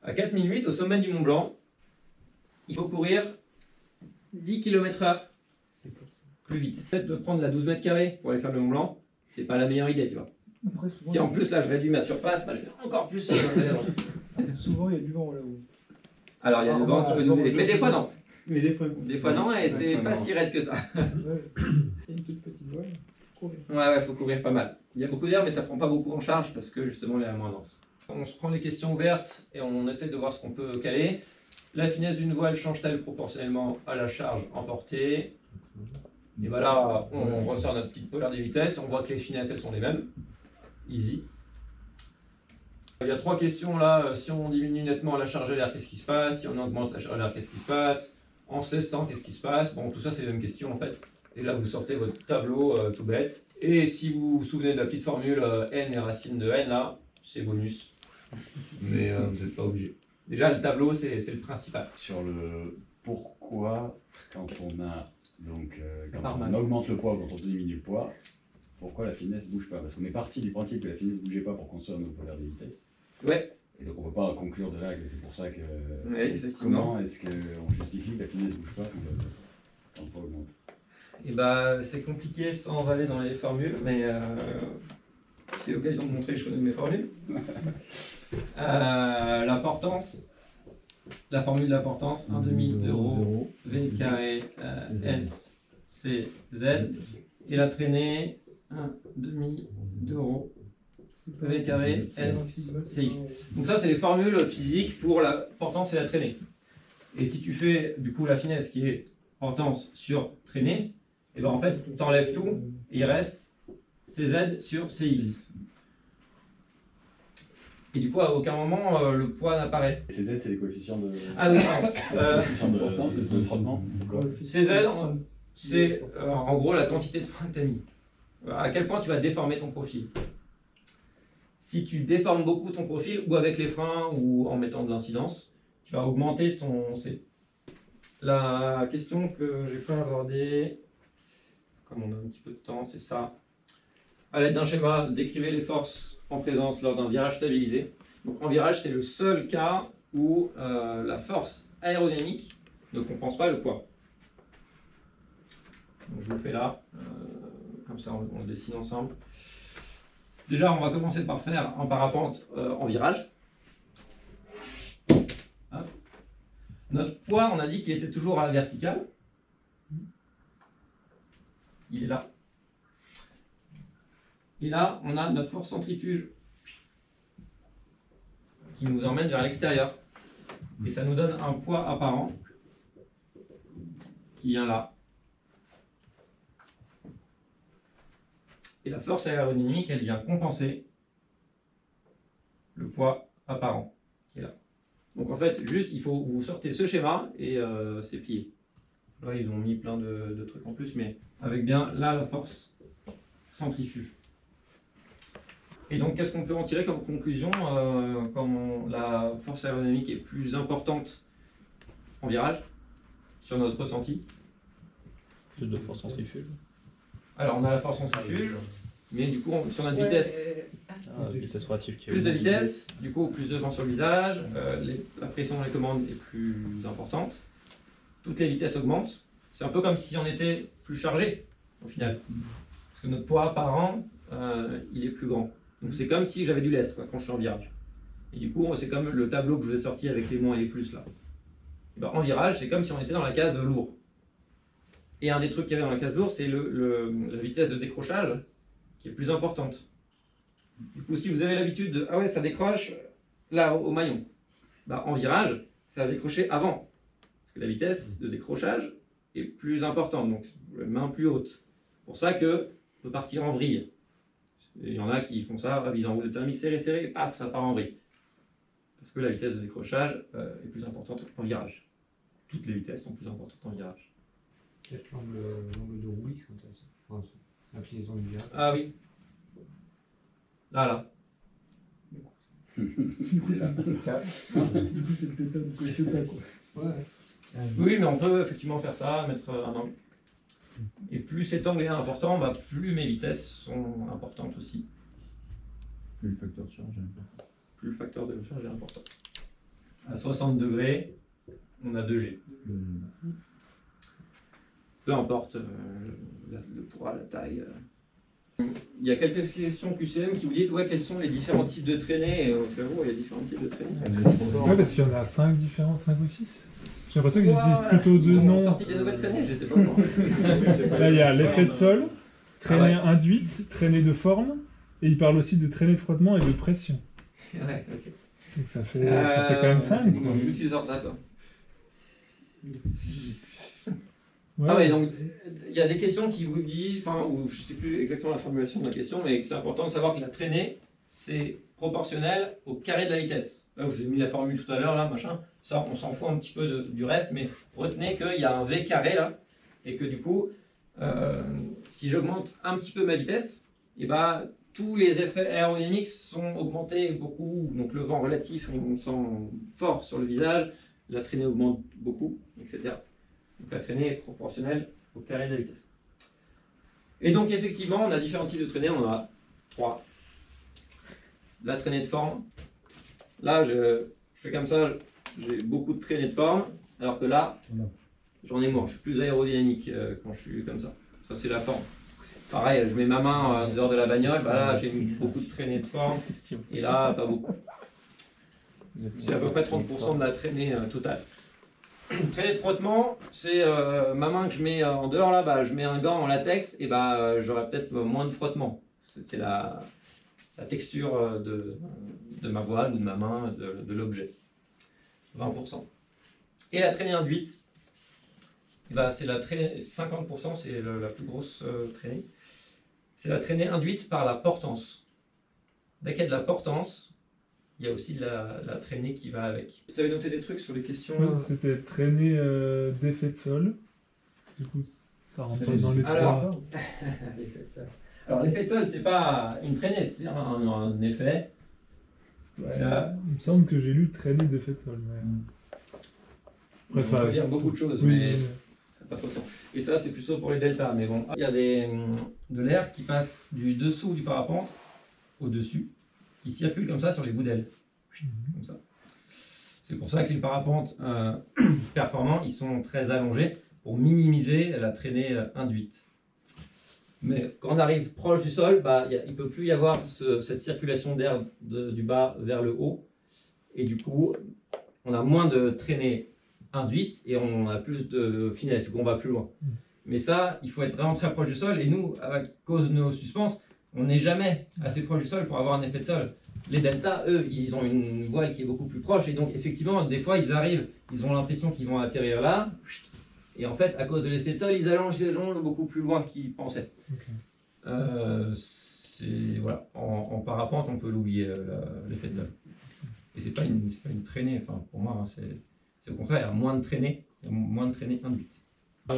À 4008, au sommet du Mont Blanc, il faut courir 10 km/h plus vite. Le fait de prendre la 12 mètres carrés pour aller faire le Mont Blanc, c'est pas la meilleure idée, tu vois. Après, souvent, Si en plus là je réduis ma surface, bah, je vais encore plus. souvent, il y a du vent là-haut. Alors il y a le vent qui peut nous aider. Mais des fois non. Mais des fois. Des fois non, et c'est pas si raide que ça. C'est une toute petite voile. Ouais, faut courir pas mal. Il y a beaucoup d'air, mais ça prend pas beaucoup en charge parce que justement l'air est moins dense. On se prend les questions ouvertes et on essaie de voir ce qu'on peut caler. La finesse d'une voile change-t-elle proportionnellement à la charge emportée? Et voilà, on ressort notre petite polaire de vitesse, on voit que les finesses elles sont les mêmes. Easy. Il y a 3 questions là. Si on diminue nettement la charge à l'air, qu'est-ce qui se passe? Si on augmente la charge à l'air, qu'est-ce qui se passe? En se lestant, qu'est-ce qui se passe? Bon, tout ça c'est les mêmes questions en fait. Et là vous sortez votre tableau tout bête. Et si vous vous souvenez de la petite formule n et racine de n là, c'est bonus. Mais vous n'êtes pas obligé. Déjà le tableau c'est le principal. Sur le pourquoi, quand on a donc quand Normal. on augmente le poids, quand on diminue le poids, pourquoi la finesse ne bouge pas? Parce qu'on est parti du principe que la finesse ne bougeait pas pour construire nos polaires de vitesse. Ouais, Et donc on ne peut pas conclure de là que c'est pour ça que. ouais effectivement. Comment est-ce qu'on justifie que la finesse ne bouge pas quand le poids augmente? Et bah c'est compliqué sans aller dans les formules, mais c'est l'occasion de montrer que je connais mes formules. L'importance, la formule d'importance, 1 demi d'euro, V carré S, C, Z. Et la traînée, 1 demi d'euro, V carré S, CX. Donc ça, c'est les formules physiques pour la portance et la traînée. Et si tu fais du coup la finesse qui est portance sur traînée, et ben en fait, tu enlèves tout et il reste CZ sur CX. Et du coup, à aucun moment, le poids n'apparaît. Et CZ, c'est les coefficients de. Ah oui, pardon. Coefficients de frottement. C'est quoi CZ, c'est en gros la quantité de frein que tu as mis. À quel point tu vas déformer ton profil. Si tu déformes beaucoup ton profil, ou avec les freins, ou en mettant de l'incidence, tu vas augmenter ton C. La question que j'ai pas abordée, comme on a un petit peu de temps, c'est ça. À l'aide d'un schéma, décrivez les forces en présence lors d'un virage stabilisé. Donc en virage, c'est le seul cas où la force aérodynamique ne compense pas le poids. Donc je vous le fais là, comme ça on le dessine ensemble. Déjà, on va commencer par faire un parapente en virage. Hop. Notre poids, on a dit qu'il était toujours à la verticale. Il est là. Et là, on a notre force centrifuge qui nous emmène vers l'extérieur. Et ça nous donne un poids apparent qui vient là. Et la force aérodynamique, elle vient compenser le poids apparent qui est là. Donc en fait, juste, il faut vous sortez ce schéma et c'est plié. Là, ils ont mis plein de trucs en plus, mais avec bien là la force centrifuge. Et donc, qu'est-ce qu'on peut en tirer comme conclusion quand la force aérodynamique est plus importante en virage sur notre ressenti? Plus de force centrifuge. Alors, on a la force centrifuge, mais du coup, sur notre vitesse, Vitesse relative qui est plus de vitesse, du coup, plus de vent sur le visage, la pression dans les commandes est plus importante, toutes les vitesses augmentent. C'est un peu comme si on était plus chargé, au final. Parce que notre poids apparent, il est plus grand. Donc c'est comme si j'avais du lest quand je suis en virage. Et du coup, c'est comme le tableau que je vous ai sorti avec les moins et les plus là. Et ben, en virage, c'est comme si on était dans la case lourd. Et un des trucs qu'il y avait dans la case lourd, c'est la vitesse de décrochage qui est plus importante. Du coup, si vous avez l'habitude de ah ouais, ça décroche là au maillon, ben, en virage, ça va décrocher avant. Parce que la vitesse de décrochage est plus importante, donc la main plus haute. C'est pour ça qu'on peut partir en vrille. Il y en a qui font ça, ils enroulent le thermique serré, et paf, ça part en vrille. Parce que la vitesse de décrochage est plus importante en virage. Toutes les vitesses sont plus importantes en virage. Peut-être l'angle de roue, c'est intéressant. Enfin, l'inclinaison du virage. Ah oui. Voilà. Du coup, c'est le tétane, quoi. Ouais. Oui, mais on peut effectivement faire ça, mettre un angle. Et plus cet angle est important, bah, plus mes vitesses sont importantes aussi. Plus le facteur de charge est important. Plus le facteur de charge est important. À 60 degrés, on a 2G. Peu importe le poids, la taille. Il y a quelques questions QCM qui vous disent ouais, quels sont les différents types de traînées. Et au cas où, il y a différents types de traînées. Ouais, parce qu'il y en a 5 différents, 5 ou 6. J'ai l'impression qu'ils utilisent plutôt deux Ils ont noms. sorti des nouvelles traînées, j'étais pas au courant. Là, il y a l'effet de sol, traînée induite, traînée de forme, et il parle aussi de traînée de frottement et de pression. Ouais, ok. Donc ça fait quand même 5. D'où tu sors ça, toi? Ouais. Ah ouais, donc il y a des questions qui vous disent, enfin, ou je sais plus exactement la formulation de la question, mais c'est important de savoir que la traînée, c'est proportionnel au carré de la vitesse. Là où j'ai mis la formule tout à l'heure, là, machin, ça, on s'en fout un petit peu du reste, mais retenez qu'il y a un V carré là, et que du coup, si j'augmente un petit peu ma vitesse, et ben tous les effets aérodynamiques sont augmentés beaucoup, donc le vent relatif, on sent fort sur le visage, la traînée augmente beaucoup, etc. Donc la traînée est proportionnelle au carré de la vitesse. Et donc effectivement, on a différents types de traînées, on en a 3. La traînée de forme. Là, je fais comme ça, j'ai beaucoup de traînées de forme, alors que là, j'en ai moins. Je suis plus aérodynamique quand je suis comme ça. Ça, c'est la forme. Pareil, je mets ma main en dehors de la bagnole, bah là, j'ai mis beaucoup de traînées de forme, et là, pas beaucoup. C'est à peu près 30% de la traînée totale. Traînée de frottement, c'est ma main que je mets en dehors là, bah, je mets un gant en latex et bah, j'aurai peut-être moins de frottement. C'est la texture de ma voile ou de ma main, de l'objet. 20%. Et la traînée induite, bah, c'est la traînée, 50%, c'est la plus grosse traînée. C'est la traînée induite par la portance. Dès qu'il y a de la portance, il y a aussi de la traînée qui va avec. Tu avais noté des trucs sur les questions Oui, c'était traînée d'effet de sol. Du coup, ça rentre dans les trois. L'effet de sol. Alors l'effet de sol, c'est pas une traînée, c'est un effet. Ouais, il me semble que j'ai lu traînée d'effet de sol. Mais... On peut dire beaucoup de choses, oui, mais ça n'a pas trop de sens. Et ça, c'est plutôt pour les deltas. Mais bon, il y a de l'air qui passe du dessous du parapente au-dessus, qui circule comme ça sur les bouts d'ailes. Comme ça. C'est pour ça que les parapentes performants, ils sont très allongés pour minimiser la traînée induite. Mais quand on arrive proche du sol, bah, il ne peut plus y avoir cette circulation d'air du bas vers le haut. Et du coup, on a moins de traînée induite et on a plus de finesse, on va plus loin. Mais ça, il faut être vraiment très proche du sol. Et nous, à cause de nos suspenses, on n'est jamais assez proche du sol pour avoir un effet de sol. Les deltas, eux, ils ont une voile qui est beaucoup plus proche. Et donc, effectivement, des fois, ils arrivent, ils ont l'impression qu'ils vont atterrir là. Et en fait, à cause de l'effet de sol, ils allongent beaucoup plus loin qu'ils pensaient. Voilà. En parapente, on peut l'oublier, l'effet de sol. Et c'est pas une traînée. Enfin, pour moi, c'est au contraire, il y a moins de traînée induite.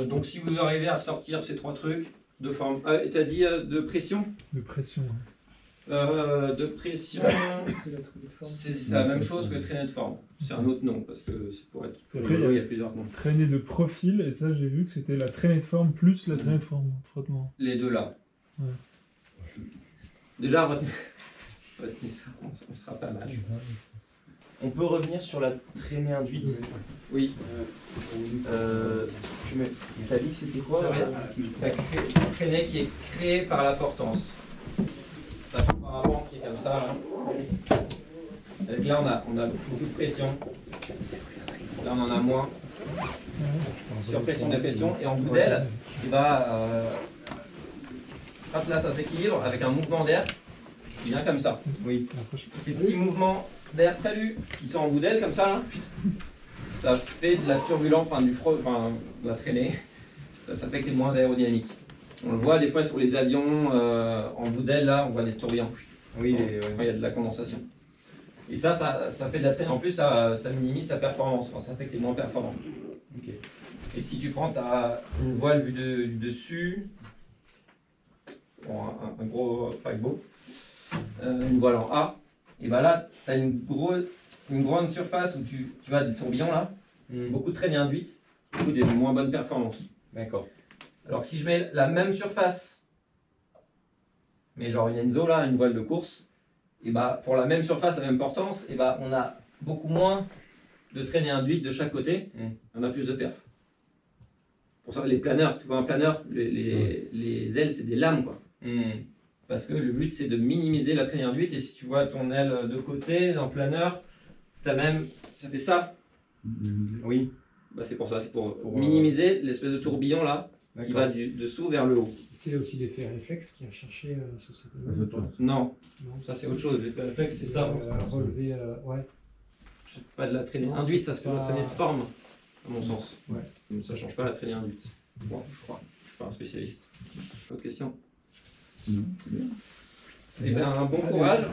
Donc, si vous arrivez à ressortir ces trois trucs de forme, tu as dit de pression. De pression. De pression, c'est la même chose que traînée de forme. C'est un autre nom parce que c'est pour être. Après, il y a plusieurs noms. Traînée de profil, et ça j'ai vu que c'était la traînée de forme plus la traînée de frottement. Les deux là. Ouais. Déjà, retenez ça, on sera pas mal. On peut revenir sur la traînée induite. Oui. Tu as dit que c'était quoi La traînée qui est créée par la portance. Ça fait un parapente qui est comme ça. Là, on a beaucoup de pression. Là, on en a moins. Sur pression, dépression. Et en bout d'aile, il va. Hop, là, ça s'équilibre avec un mouvement d'air qui vient comme ça. Oui. Ces petits mouvements d'air, salut, qui sont en bout d'aile comme ça, là, ça fait de la turbulence, de la traînée. Ça fait que c'est moins aérodynamique. On le voit des fois sur les avions en bout d'aile, là, on voit des tourbillons. Oui, il y a de la condensation. Et ça fait de la traînée. En plus, ça minimise ta performance. Enfin, ça fait que tu es moins performant. Okay. Et si tu prends une voile vue du dessus, bon, un gros paquebot, une voile en A, et bien là, tu as une grande surface où tu as des tourbillons là, beaucoup de traînée induite, beaucoup des moins bonnes performances. D'accord. Alors que si je mets la même surface, mais genre une Enzo là, une voile de course, et bah pour la même surface, la même portance, et bah on a beaucoup moins de traînée induite de chaque côté, on a plus de perf. Pour ça, les planeurs, tu vois un planeur, les ailes c'est des lames quoi. Parce que le but c'est de minimiser la traînée induite, et si tu vois ton aile de côté, dans le planeur, ça fait ça. Oui. Bah c'est pour ça, c'est pour minimiser l'espèce de tourbillon là, qui va du dessous vers le haut. C'est aussi l'effet réflexe qui a cherché sur cette. Non, ça c'est autre chose. L'effet réflexe c'est ça. Relever, ouais. C'est pas de la traînée induite, ça c'est pas de la traînée de forme, à mon sens. Ouais. Ça change pas la traînée induite. Bon, je crois. Je suis pas un spécialiste. Autre question? Non. Eh bien, un bon courage.